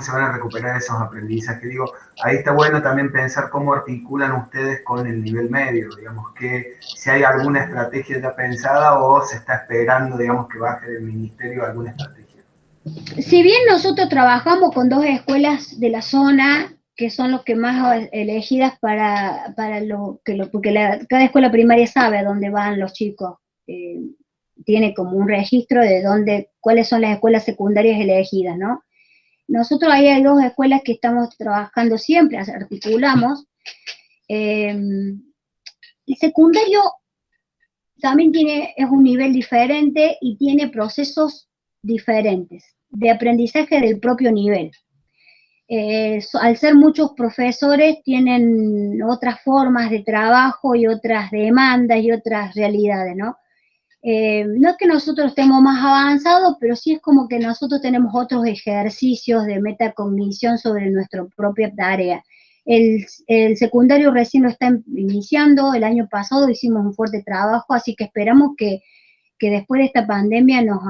se van a recuperar esos aprendizajes? Digo, ahí está bueno también pensar cómo articulan ustedes con el nivel medio, digamos, que si hay alguna estrategia ya pensada o se está esperando, digamos, que baje del ministerio alguna estrategia. Si bien nosotros trabajamos con 2 escuelas de la zona, que son los que más elegidas porque cada escuela primaria sabe a dónde van los chicos, tiene como un registro de cuáles son las escuelas secundarias elegidas, ¿no? Nosotros ahí hay 2 escuelas que estamos trabajando siempre, articulamos. El secundario también es un nivel diferente y tiene procesos diferentes de aprendizaje del propio nivel. Al ser muchos profesores tienen otras formas de trabajo y otras demandas y otras realidades, ¿no? No es que nosotros estemos más avanzados, pero sí es como que nosotros tenemos otros ejercicios de metacognición sobre nuestra propia tarea. El secundario recién lo está iniciando, el año pasado hicimos un fuerte trabajo, así que esperamos que después de esta pandemia nos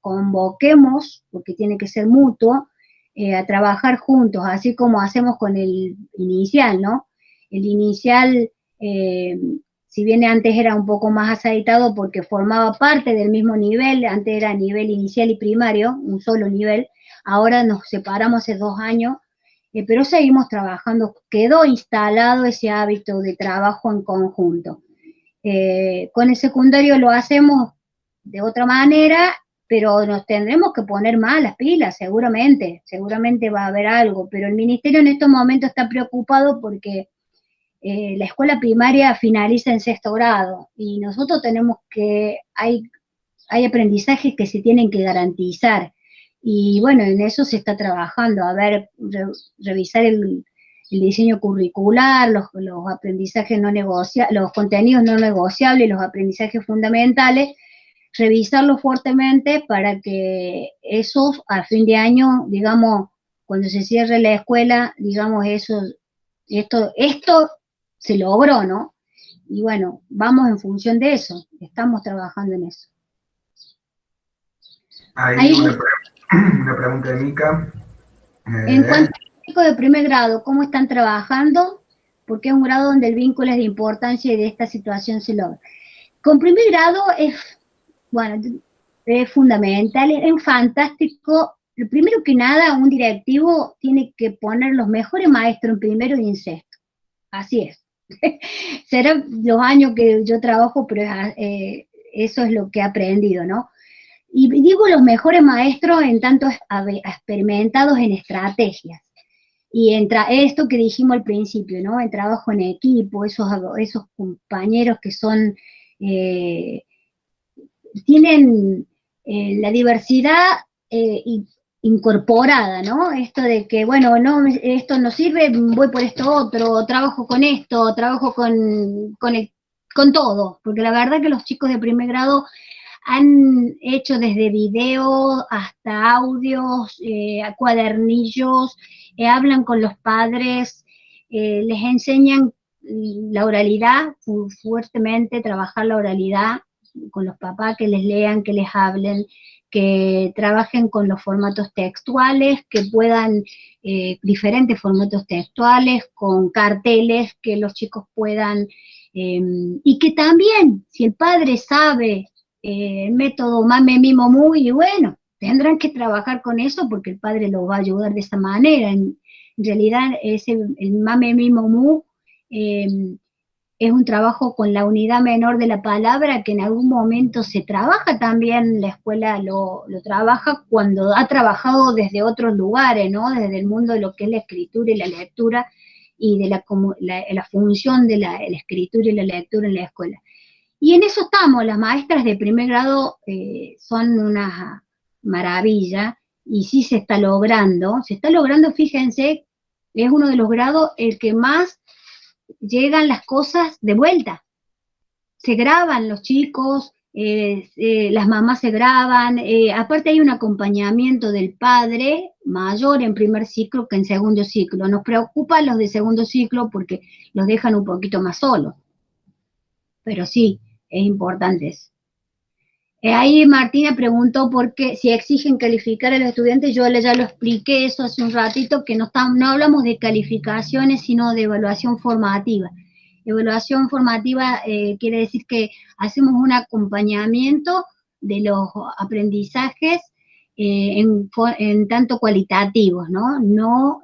convoquemos, porque tiene que ser mutuo, a trabajar juntos, así como hacemos con el inicial, ¿no? El inicial, si bien antes era un poco más aceitado porque formaba parte del mismo nivel, antes era nivel inicial y primario, un solo nivel, ahora nos separamos hace 2 años, pero seguimos trabajando, quedó instalado ese hábito de trabajo en conjunto. Con el secundario lo hacemos de otra manera, pero nos tendremos que poner más las pilas, seguramente va a haber algo, pero el ministerio en estos momentos está preocupado porque la escuela primaria finaliza en sexto grado y nosotros tenemos que, hay aprendizajes que se tienen que garantizar. Y bueno, en eso se está trabajando, a ver, revisar el diseño curricular, los aprendizajes no negociables, los contenidos no negociables, los aprendizajes fundamentales, revisarlos fuertemente para que esos a fin de año, digamos, cuando se cierre la escuela, digamos, esto se logró, ¿no? Y bueno, vamos en función de eso, estamos trabajando en eso. Hay una pregunta de Mica. En cuanto a chicos de primer grado, ¿cómo están trabajando? Porque es un grado donde el vínculo es de importancia y de esta situación se logra. Con primer grado bueno, es fundamental, es fantástico. Primero que nada, un directivo tiene que poner los mejores maestros en primero y en sexto. Así es. Serán los años que yo trabajo, pero eso es lo que he aprendido, ¿no? Y digo los mejores maestros en tanto experimentados en estrategias. Y esto que dijimos al principio, ¿no? El trabajo en equipo, esos compañeros que son, tienen la diversidad incorporada, ¿no? Esto de que, bueno, no, esto no sirve, voy por esto otro, trabajo con esto, trabajo con todo, porque la verdad que los chicos de primer grado han hecho desde videos hasta audios, cuadernillos, hablan con los padres, les enseñan la oralidad, fuertemente trabajar la oralidad con los papás, que les lean, que les hablen, que trabajen con los formatos textuales, que puedan, diferentes formatos textuales, con carteles, que los chicos puedan, y que también, si el padre sabe el método Mame Mimo Mu, y bueno, tendrán que trabajar con eso porque el padre los va a ayudar de esa manera. En realidad, el Mame Mimo Mu es un trabajo con la unidad menor de la palabra que en algún momento se trabaja también, la escuela lo trabaja cuando ha trabajado desde otros lugares, ¿no? Desde el mundo de lo que es la escritura y la lectura y de la función de la escritura y la lectura en la escuela. Y en eso estamos, las maestras de primer grado son una maravilla y sí se está logrando, fíjense, es uno de los grados el que más llegan las cosas de vuelta. Se graban los chicos, las mamás se graban, aparte hay un acompañamiento del padre mayor en primer ciclo que en segundo ciclo. Nos preocupan los de segundo ciclo porque los dejan un poquito más solos. Pero sí, es importante eso. Ahí Martina preguntó por qué, si exigen calificar a los estudiantes, yo ya lo expliqué eso hace un ratito, que no hablamos de calificaciones, sino de evaluación formativa. Evaluación formativa quiere decir que hacemos un acompañamiento de los aprendizajes en tanto cualitativos, ¿no? No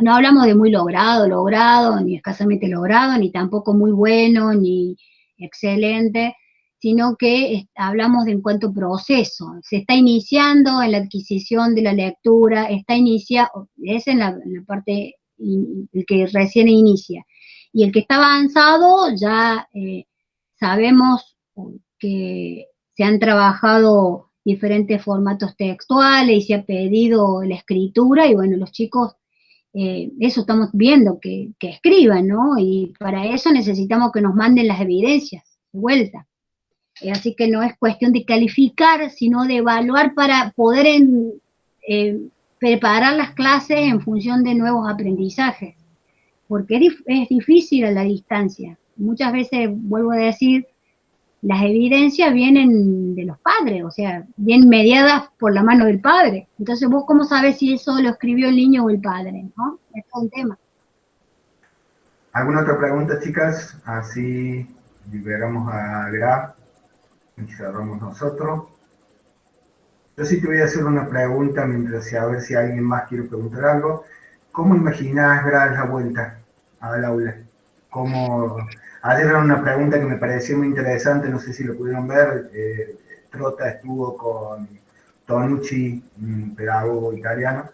hablamos de muy logrado, ni escasamente logrado, ni tampoco muy bueno, ni excelente, sino que hablamos de en cuanto proceso. Se está iniciando en la adquisición de la lectura, es en la parte el que recién inicia. Y el que está avanzado, ya sabemos que se han trabajado diferentes formatos textuales y se ha pedido la escritura, y bueno, los chicos, eso estamos viendo, que escriban, ¿no? Y para eso necesitamos que nos manden las evidencias de vuelta. Así que no es cuestión de calificar, sino de evaluar para poder preparar las clases en función de nuevos aprendizajes, porque es difícil a la distancia. Muchas veces, vuelvo a decir, las evidencias vienen de los padres, o sea, vienen mediadas por la mano del padre. Entonces, ¿vos cómo sabes si eso lo escribió el niño o el padre? ¿No? Es todo un tema. ¿Alguna otra pregunta, chicas? Así liberamos a Gra y cerramos nosotros. Yo sí te voy a hacer una pregunta mientras a ver si alguien más quiere preguntar algo. ¿Cómo imaginás, Gra, la vuelta al aula? Ayer era una pregunta que me pareció muy interesante, no sé si lo pudieron ver. Trota estuvo con Tonucci, un pedagogo italiano,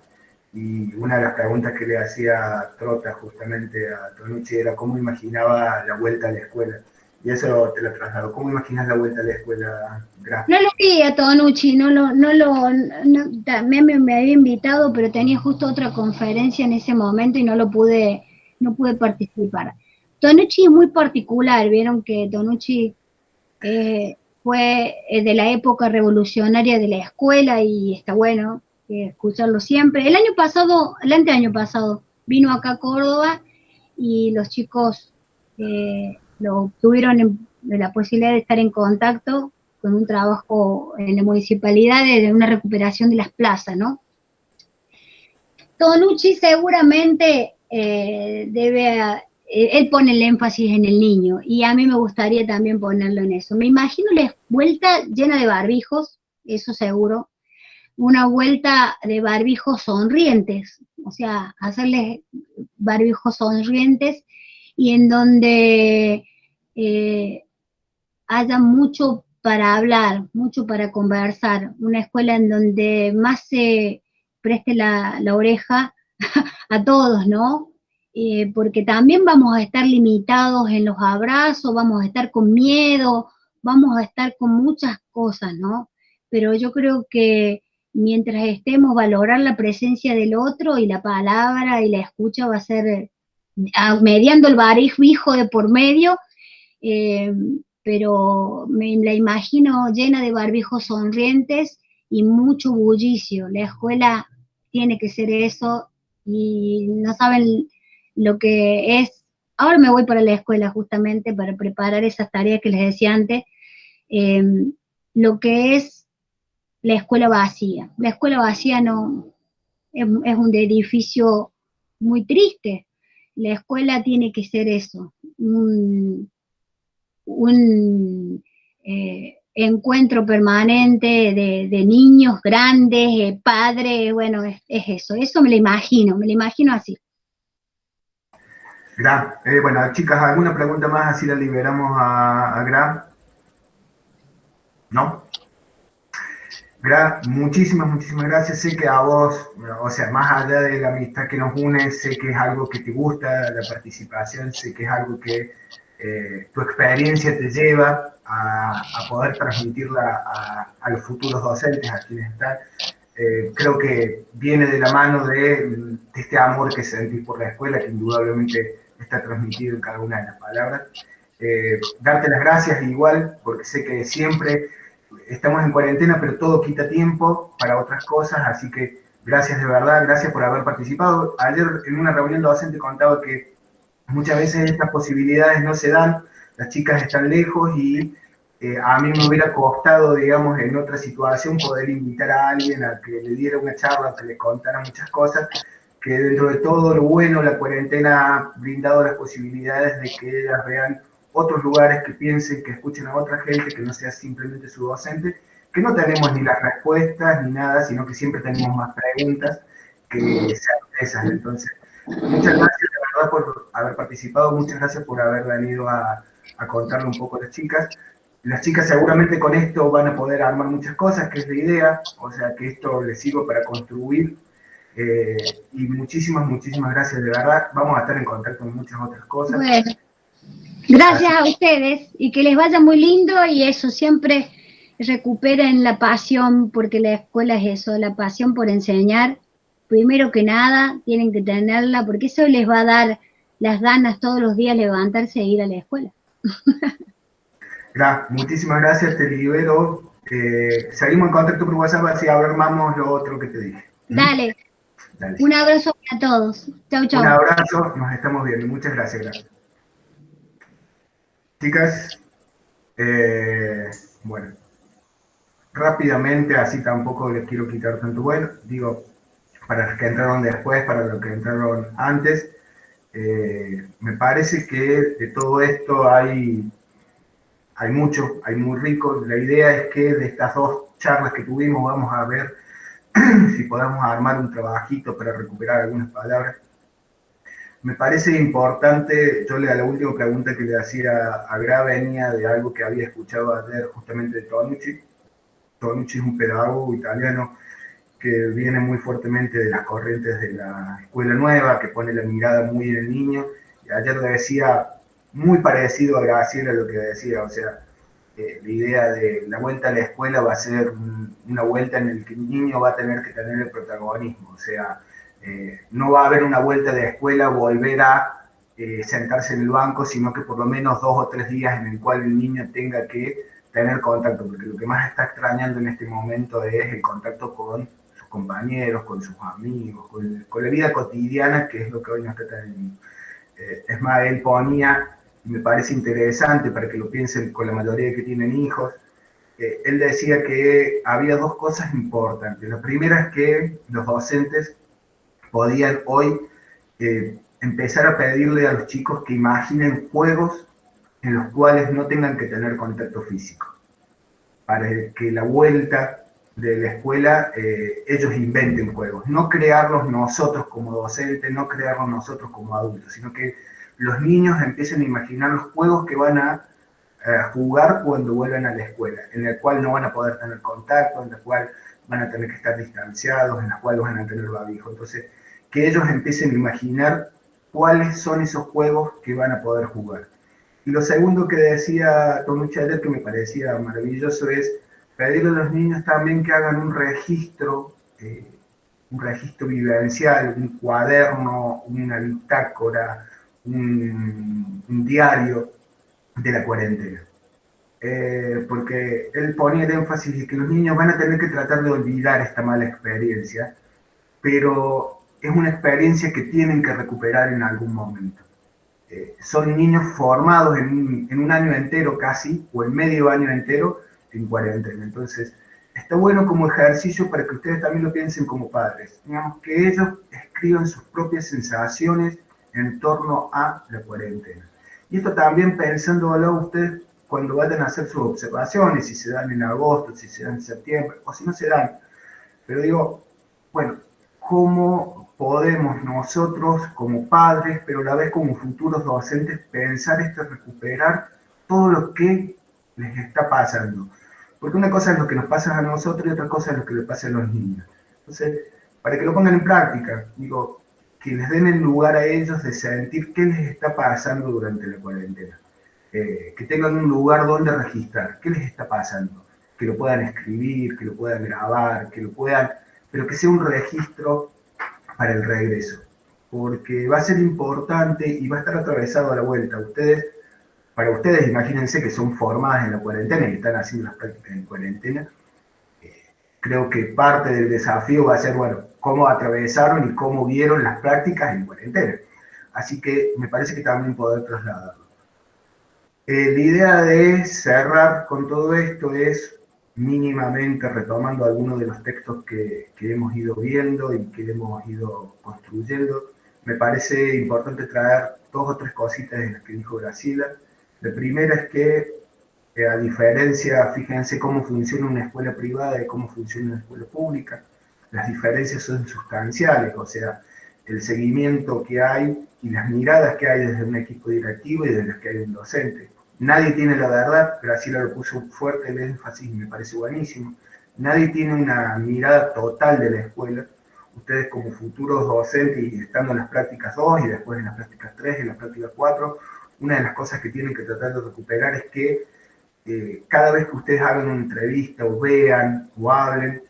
y una de las preguntas que le hacía Trota justamente a Tonucci era cómo imaginaba la vuelta a la escuela. Y eso te lo traslado. ¿Cómo imaginas la vuelta a la escuela, Gra? No lo vi a Tonucci, también me había invitado, pero tenía justo otra conferencia en ese momento y no pude participar. Tonucci es muy particular, vieron que Tonucci fue de la época revolucionaria de la escuela y está bueno escucharlo siempre. El anteaño pasado, vino acá a Córdoba y los chicos tuvieron la posibilidad de estar en contacto con un trabajo en la municipalidad de una recuperación de las plazas, ¿no? Tonucci seguramente él pone el énfasis en el niño y a mí me gustaría también ponerlo en eso. Me imagino la vuelta llena de barbijos, eso seguro, una vuelta de barbijos sonrientes, o sea, hacerles barbijos sonrientes y en donde haya mucho para hablar, mucho para conversar, una escuela en donde más se preste la oreja a todos, ¿no? Porque también vamos a estar limitados en los abrazos, vamos a estar con miedo, vamos a estar con muchas cosas, ¿no? Pero yo creo que mientras estemos, valorar la presencia del otro y la palabra y la escucha va a ser, mediando el barbijo de por medio, eh, pero me la imagino llena de barbijos sonrientes y mucho bullicio. La escuela tiene que ser eso y no saben lo que es. Ahora me voy para la escuela justamente para preparar esas tareas que les decía antes, eh, lo que es la escuela vacía. La escuela vacía no es un edificio muy triste. La escuela tiene que ser eso, un encuentro permanente de niños grandes, padres, bueno, es eso me lo imagino así. Gra, bueno, chicas, ¿alguna pregunta más? Así la liberamos a Gra. ¿No? Gra, muchísimas gracias. Sé que a vos, o sea, más allá de la amistad que nos une, sé que es algo que te gusta, la participación, sé que es algo que tu experiencia te lleva a poder transmitirla a los futuros docentes, a quienes están. Creo que viene de la mano de este amor que sentís por la escuela, que indudablemente está transmitido en cada una de las palabras. Darte las gracias igual, porque sé que siempre estamos en cuarentena, pero todo quita tiempo para otras cosas, así que gracias de verdad, gracias por haber participado. Ayer en una reunión docente contaba que muchas veces estas posibilidades no se dan, las chicas están lejos y a mí me hubiera costado, digamos, en otra situación poder invitar a alguien a que le diera una charla, que le contara muchas cosas, que dentro de todo lo bueno, la cuarentena ha brindado las posibilidades de que ellas vean otros lugares, que piensen, que escuchen a otra gente, que no sea simplemente su docente, que no tenemos ni las respuestas ni nada, sino que siempre tenemos más preguntas que certezas. Entonces, muchas gracias de verdad por haber participado, muchas gracias por haber venido a contarle un poco a las chicas. Las chicas seguramente con esto van a poder armar muchas cosas, que es la idea, o sea que esto les sirve para construir. Y muchísimas gracias de verdad. Vamos a estar en contacto con muchas otras cosas. Bueno, gracias a ustedes y que les vaya muy lindo y eso, siempre recuperen la pasión, porque la escuela es eso, la pasión por enseñar. Primero que nada, tienen que tenerla, porque eso les va a dar las ganas todos los días levantarse e ir a la escuela. Muchísimas gracias, te libero. Seguimos en contacto por WhatsApp, así armamos lo otro que te dije. Dale. Dale. Un abrazo para todos. Chau, chau. Un abrazo, nos estamos viendo. Muchas gracias, Gra. Chicas, bueno, rápidamente, así tampoco les quiero quitar tanto bueno, digo, para los que entraron después, para los que entraron antes, me parece que de todo esto hay mucho, hay muy rico. La idea es que de estas dos charlas que tuvimos vamos a ver si podemos armar un trabajito para recuperar algunas palabras. Me parece importante, yo la última pregunta que le hacía a Gra venía de algo que había escuchado ayer justamente de Tonucci. Tonucci es un pedagogo italiano que viene muy fuertemente de las corrientes de la escuela nueva, que pone la mirada muy en el niño. Y ayer le decía, muy parecido a Graciela lo que decía, o sea, la idea de la vuelta a la escuela va a ser una vuelta en la que el niño va a tener que tener el protagonismo, o sea, no va a haber una vuelta de escuela, volver a sentarse en el banco, sino que por lo menos 2 o 3 días en el cual el niño tenga que tener contacto, porque lo que más está extrañando en este momento es el contacto con sus compañeros, con sus amigos, con la vida cotidiana, que es lo que hoy no está teniendo. Es más, él ponía, y me parece interesante para que lo piensen con la mayoría que tienen hijos, él decía que había 2 cosas importantes. La primera es que los docentes podían hoy empezar a pedirle a los chicos que imaginen juegos en los cuales no tengan que tener contacto físico, para que la vuelta de la escuela ellos inventen juegos, no crearlos nosotros como docentes, no crearlos nosotros como adultos, sino que los niños empiecen a imaginar los juegos que van a jugar cuando vuelvan a la escuela, en el cual no van a poder tener contacto, en el cual van a tener que estar distanciados, en el cual van a tener barbijo. Entonces, que ellos empiecen a imaginar cuáles son esos juegos que van a poder jugar. Y lo segundo que decía Tonucci ayer, que me parecía maravilloso, es pedirle a los niños también que hagan un registro vivencial, un cuaderno, una bitácora, un diario de la cuarentena. Porque él ponía el énfasis de que los niños van a tener que tratar de olvidar esta mala experiencia, pero es una experiencia que tienen que recuperar en algún momento. Son niños formados en un año entero casi, o en medio año entero, en cuarentena. Entonces, está bueno como ejercicio para que ustedes también lo piensen como padres. Digamos, que ellos escriban sus propias sensaciones en torno a la cuarentena. Y esto también pensándolo ustedes cuando vayan a hacer sus observaciones, si se dan en agosto, si se dan en septiembre, o si no se dan. Pero digo, bueno, ¿cómo podemos nosotros como padres, pero a la vez como futuros docentes, pensar esto, recuperar todo lo que les está pasando? Porque una cosa es lo que nos pasa a nosotros y otra cosa es lo que le pasa a los niños. Entonces, para que lo pongan en práctica, digo, que les den el lugar a ellos de sentir qué les está pasando durante la cuarentena. Que tengan un lugar donde registrar qué les está pasando, que lo puedan escribir, que lo puedan grabar, que lo puedan, pero que sea un registro para el regreso, porque va a ser importante y va a estar atravesado a la vuelta. Para ustedes, imagínense que son formadas en la cuarentena y están haciendo las prácticas en cuarentena. Creo que parte del desafío va a ser, bueno, cómo atravesaron y cómo vieron las prácticas en cuarentena. Así que me parece que también poder trasladarlo. La idea de cerrar con todo esto es mínimamente retomando algunos de los textos que hemos ido viendo y que hemos ido construyendo. Me parece importante traer 2 o 3 cositas de las que dijo Graciela. La primera es que, a diferencia, fíjense cómo funciona una escuela privada y cómo funciona una escuela pública. Las diferencias son sustanciales, o sea, el seguimiento que hay y las miradas que hay desde un equipo directivo y desde las que hay un docente. Nadie tiene la verdad, Graciela lo puso fuerte el énfasis y me parece buenísimo. Nadie tiene una mirada total de la escuela. Ustedes como futuros docentes y estando en las prácticas 2 y después en las prácticas 3 y en las prácticas 4, una de las cosas que tienen que tratar de recuperar es que cada vez que ustedes hagan una entrevista o vean o hablen,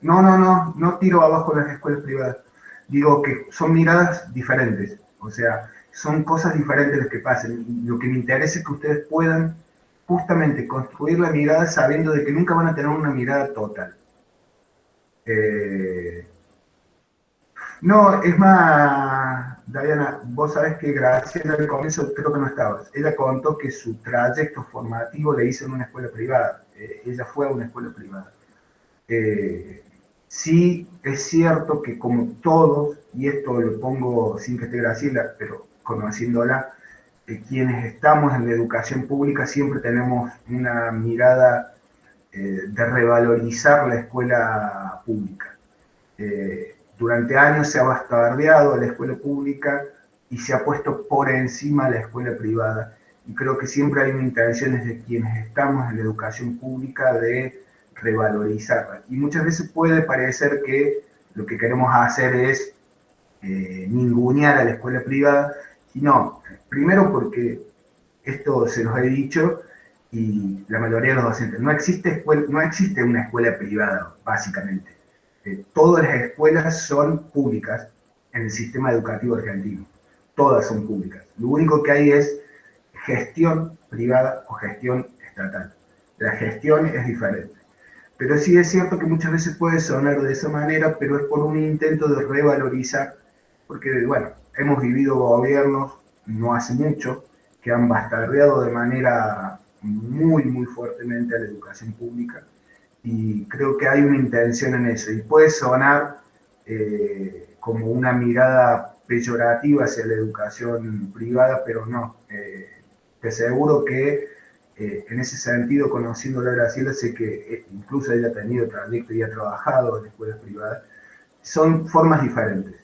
no tiro abajo las escuelas privadas. Digo que son miradas diferentes, o sea, son cosas diferentes las que pasan. Y lo que me interesa es que ustedes puedan justamente construir la mirada sabiendo de que nunca van a tener una mirada total. No, es más, Diana, vos sabés que Graciela al comienzo creo que no estabas. Ella contó que su trayecto formativo le hizo en una escuela privada. Ella fue a una escuela privada. Sí, es cierto que como todos, y esto lo pongo sin que esté Graciela, pero conociéndola, quienes estamos en la educación pública siempre tenemos una mirada de revalorizar la escuela pública. Durante años se ha bastardeado a la escuela pública y se ha puesto por encima a la escuela privada. Y creo que siempre hay intenciones de quienes estamos en la educación pública de revalorizarla. Y muchas veces puede parecer que lo que queremos hacer es ningunear a la escuela privada, y no, primero porque esto se los he dicho y la mayoría de los docentes, no existe una escuela privada, básicamente. Todas las escuelas son públicas en el sistema educativo argentino, todas son públicas. Lo único que hay es gestión privada o gestión estatal. La gestión es diferente. Pero sí es cierto que muchas veces puede sonar de esa manera, pero es por un intento de revalorizar, porque, bueno, hemos vivido gobiernos no hace mucho que han bastardeado de manera muy, muy fuertemente a la educación pública, y creo que hay una intención en eso, y puede sonar como una mirada peyorativa hacia la educación privada, pero no. Te aseguro que en ese sentido, conociendo a Graciela, sé que incluso ella ha tenido trayecto y ha trabajado en escuelas privadas, son formas diferentes.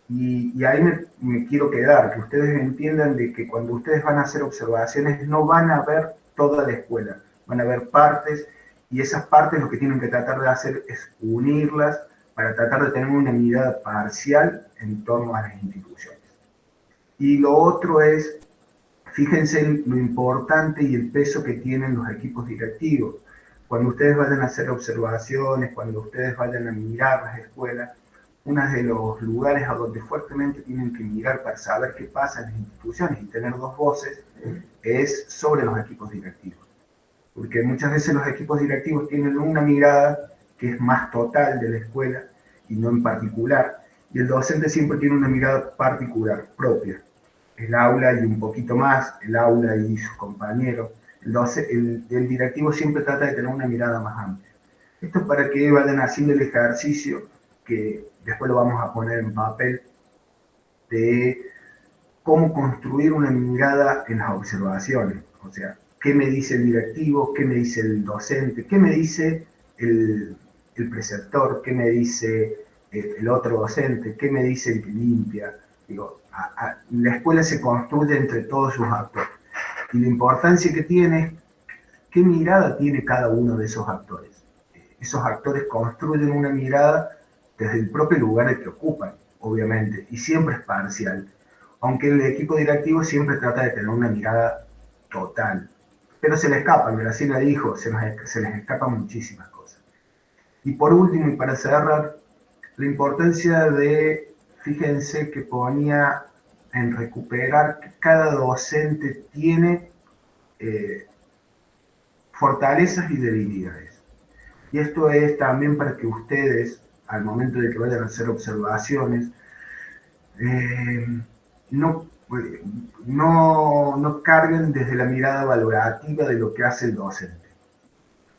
Y ahí me quiero quedar, que ustedes entiendan de que cuando ustedes van a hacer observaciones no van a ver toda la escuela, van a ver partes, y esas partes lo que tienen que tratar de hacer es unirlas para tratar de tener una mirada parcial en torno a las instituciones. Y lo otro es, fíjense en lo importante y el peso que tienen los equipos directivos. Cuando ustedes vayan a hacer observaciones, cuando ustedes vayan a mirar las escuelas, uno de los lugares a donde fuertemente tienen que mirar para saber qué pasa en las instituciones y tener dos voces es sobre los equipos directivos. Porque muchas veces los equipos directivos tienen una mirada que es más total de la escuela y no en particular, y el docente siempre tiene una mirada particular, propia. El aula y un poquito más, el aula y sus compañeros. El directivo siempre trata de tener una mirada más amplia. Esto es para que vayan haciendo el ejercicio, que después lo vamos a poner en papel, de cómo construir una mirada en las observaciones. O sea, qué me dice el directivo, qué me dice el docente, qué me dice el preceptor, qué me dice el otro docente, qué me dice el que limpia. Digo, la escuela se construye entre todos sus actores. Y la importancia que tiene, qué mirada tiene cada uno de esos actores. Esos actores construyen una mirada desde el propio lugar que ocupan, obviamente, y siempre es parcial. Aunque el equipo directivo siempre trata de tener una mirada total. Pero se le escapan, Graciela dijo, se les escapan muchísimas cosas. Y por último, y para cerrar, la importancia de, fíjense que ponía en recuperar que cada docente tiene fortalezas y debilidades. Y esto es también para que ustedes, al momento de que vayan a hacer observaciones, no carguen desde la mirada valorativa de lo que hace el docente,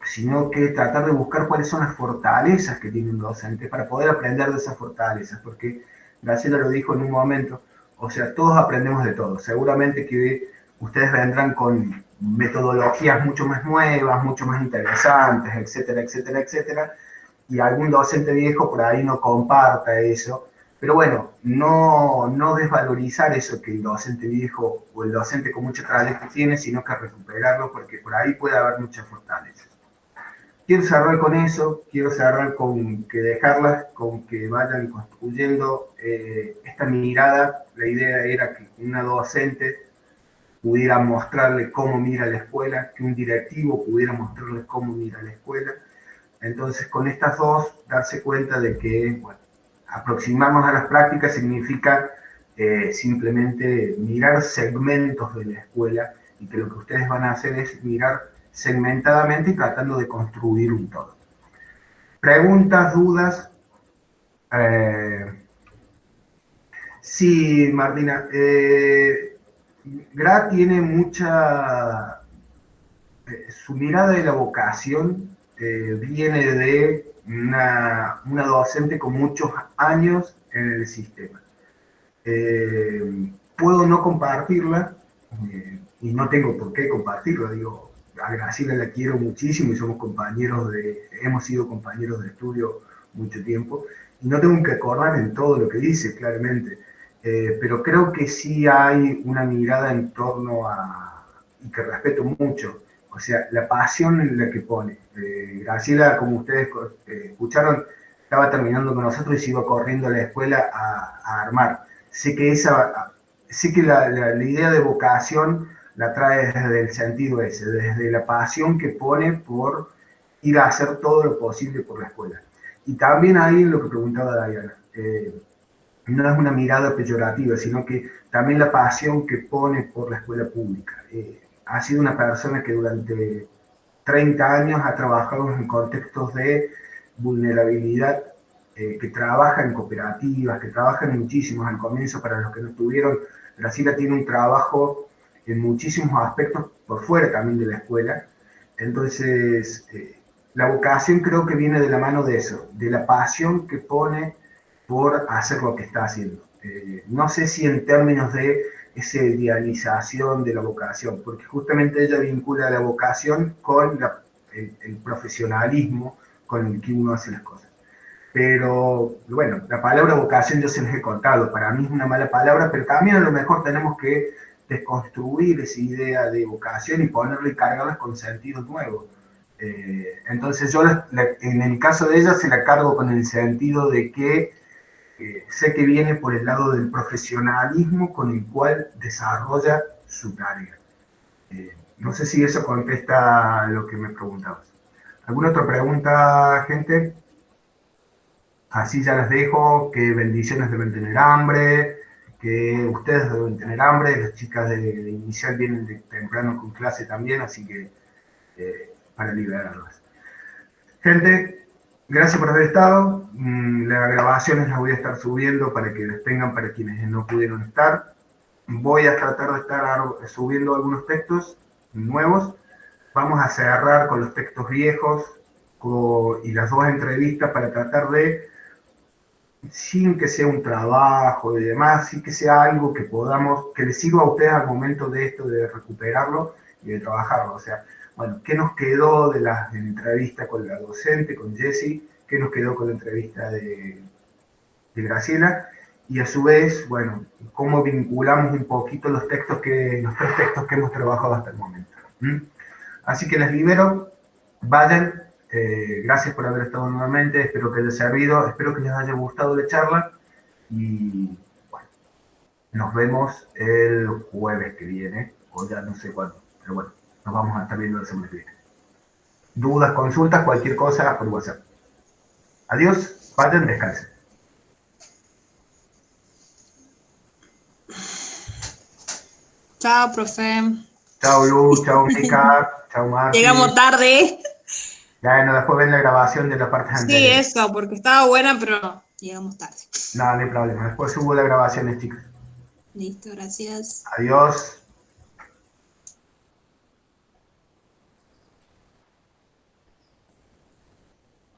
sino que tratar de buscar cuáles son las fortalezas que tiene un docente para poder aprender de esas fortalezas, porque Graciela lo dijo en un momento, o sea, todos aprendemos de todo. Seguramente que ustedes vendrán con metodologías mucho más nuevas, mucho más interesantes, etcétera, etcétera, etcétera, y algún docente viejo por ahí no comparta eso. Pero bueno, no desvalorizar eso que el docente viejo o el docente con mucho trayecto tiene, sino que recuperarlo, porque por ahí puede haber muchas fortalezas. Quiero cerrar con eso, quiero cerrar con que dejarlas, con que vayan construyendo esta mirada. La idea era que una docente pudiera mostrarle cómo mira la escuela, que un directivo pudiera mostrarle cómo mira la escuela. Entonces, con estas dos, darse cuenta de que, bueno, aproximarnos a las prácticas significa simplemente mirar segmentos de la escuela, y que lo que ustedes van a hacer es mirar segmentadamente y tratando de construir un todo. Preguntas, dudas. Sí, Martina. Gra tiene mucha... su mirada de la vocación viene de una docente con muchos años en el sistema. Puedo no compartirla, y no tengo por qué compartirla. Digo, a Graciela la quiero muchísimo y hemos sido compañeros de estudio mucho tiempo, y no tengo que acordar en todo lo que dice, claramente. Pero creo que sí hay una mirada en torno a, y que respeto mucho, O sea, la pasión en la que pone. Graciela, como ustedes escucharon, estaba terminando con nosotros y se iba corriendo a la escuela a armar. Sé que, la idea de vocación la trae desde el sentido ese, desde la pasión que pone por ir a hacer todo lo posible por la escuela. Y también ahí lo que preguntaba Diana, no es una mirada peyorativa, sino que también la pasión que pone por la escuela pública. Ha sido una persona que durante 30 años ha trabajado en contextos de vulnerabilidad, que trabaja en cooperativas, que trabaja en muchísimos. Al comienzo, para los que no estuvieron, Graciela tiene un trabajo en muchísimos aspectos por fuera también de la escuela. Entonces, la vocación creo que viene de la mano de eso, de la pasión que pone por hacer lo que está haciendo. No sé si en términos de esa idealización de la vocación, porque justamente ella vincula la vocación con el profesionalismo con el que uno hace las cosas. Pero bueno, la palabra vocación yo se les he contado, para mí es una mala palabra, pero también a lo mejor tenemos que desconstruir esa idea de vocación y ponerle y cargarlas con sentidos nuevos. Entonces yo en el caso de ella se la cargo con el sentido de que sé que viene por el lado del profesionalismo con el cual desarrolla su tarea. No sé si eso contesta lo que me preguntabas. ¿Alguna otra pregunta, gente? Así ya les dejo, que bendiciones deben tener hambre, que ustedes deben tener hambre, las chicas de inicial vienen de temprano con clase también, así que para liberarlas. Gente, gracias por haber estado. Las grabaciones las voy a estar subiendo para que las tengan para quienes no pudieron estar. Voy a tratar de estar subiendo algunos textos nuevos. Vamos a cerrar con los textos viejos y las 2 entrevistas para tratar de, sin que sea un trabajo y demás, sí que sea algo que podamos, que les sirva a ustedes al momento de esto, de recuperarlo y de trabajarlo. O sea, bueno, ¿qué nos quedó de la entrevista con la docente, con Jessie? ¿Qué nos quedó con la entrevista de Graciela? Y a su vez, bueno, cómo vinculamos un poquito los 3 textos que hemos trabajado hasta el momento. Así que les libero, vayan. Gracias por haber estado nuevamente, espero que les haya servido, espero que les haya gustado la charla y bueno, nos vemos el jueves que viene, o ya no sé cuándo, pero bueno, nos vamos a estar viendo la semana que viene. Dudas, consultas, cualquier cosa por WhatsApp. Adiós, vayan, descansen. Chao, profe. Chao Lu, chao Mica, chao Marti. Llegamos tarde. Ya, no, después ven la grabación de la parte Sí, anterior. eso, porque estaba buena, pero llegamos tarde. No, no hay problema. Después subo la grabación, chicos. Listo, gracias. Adiós.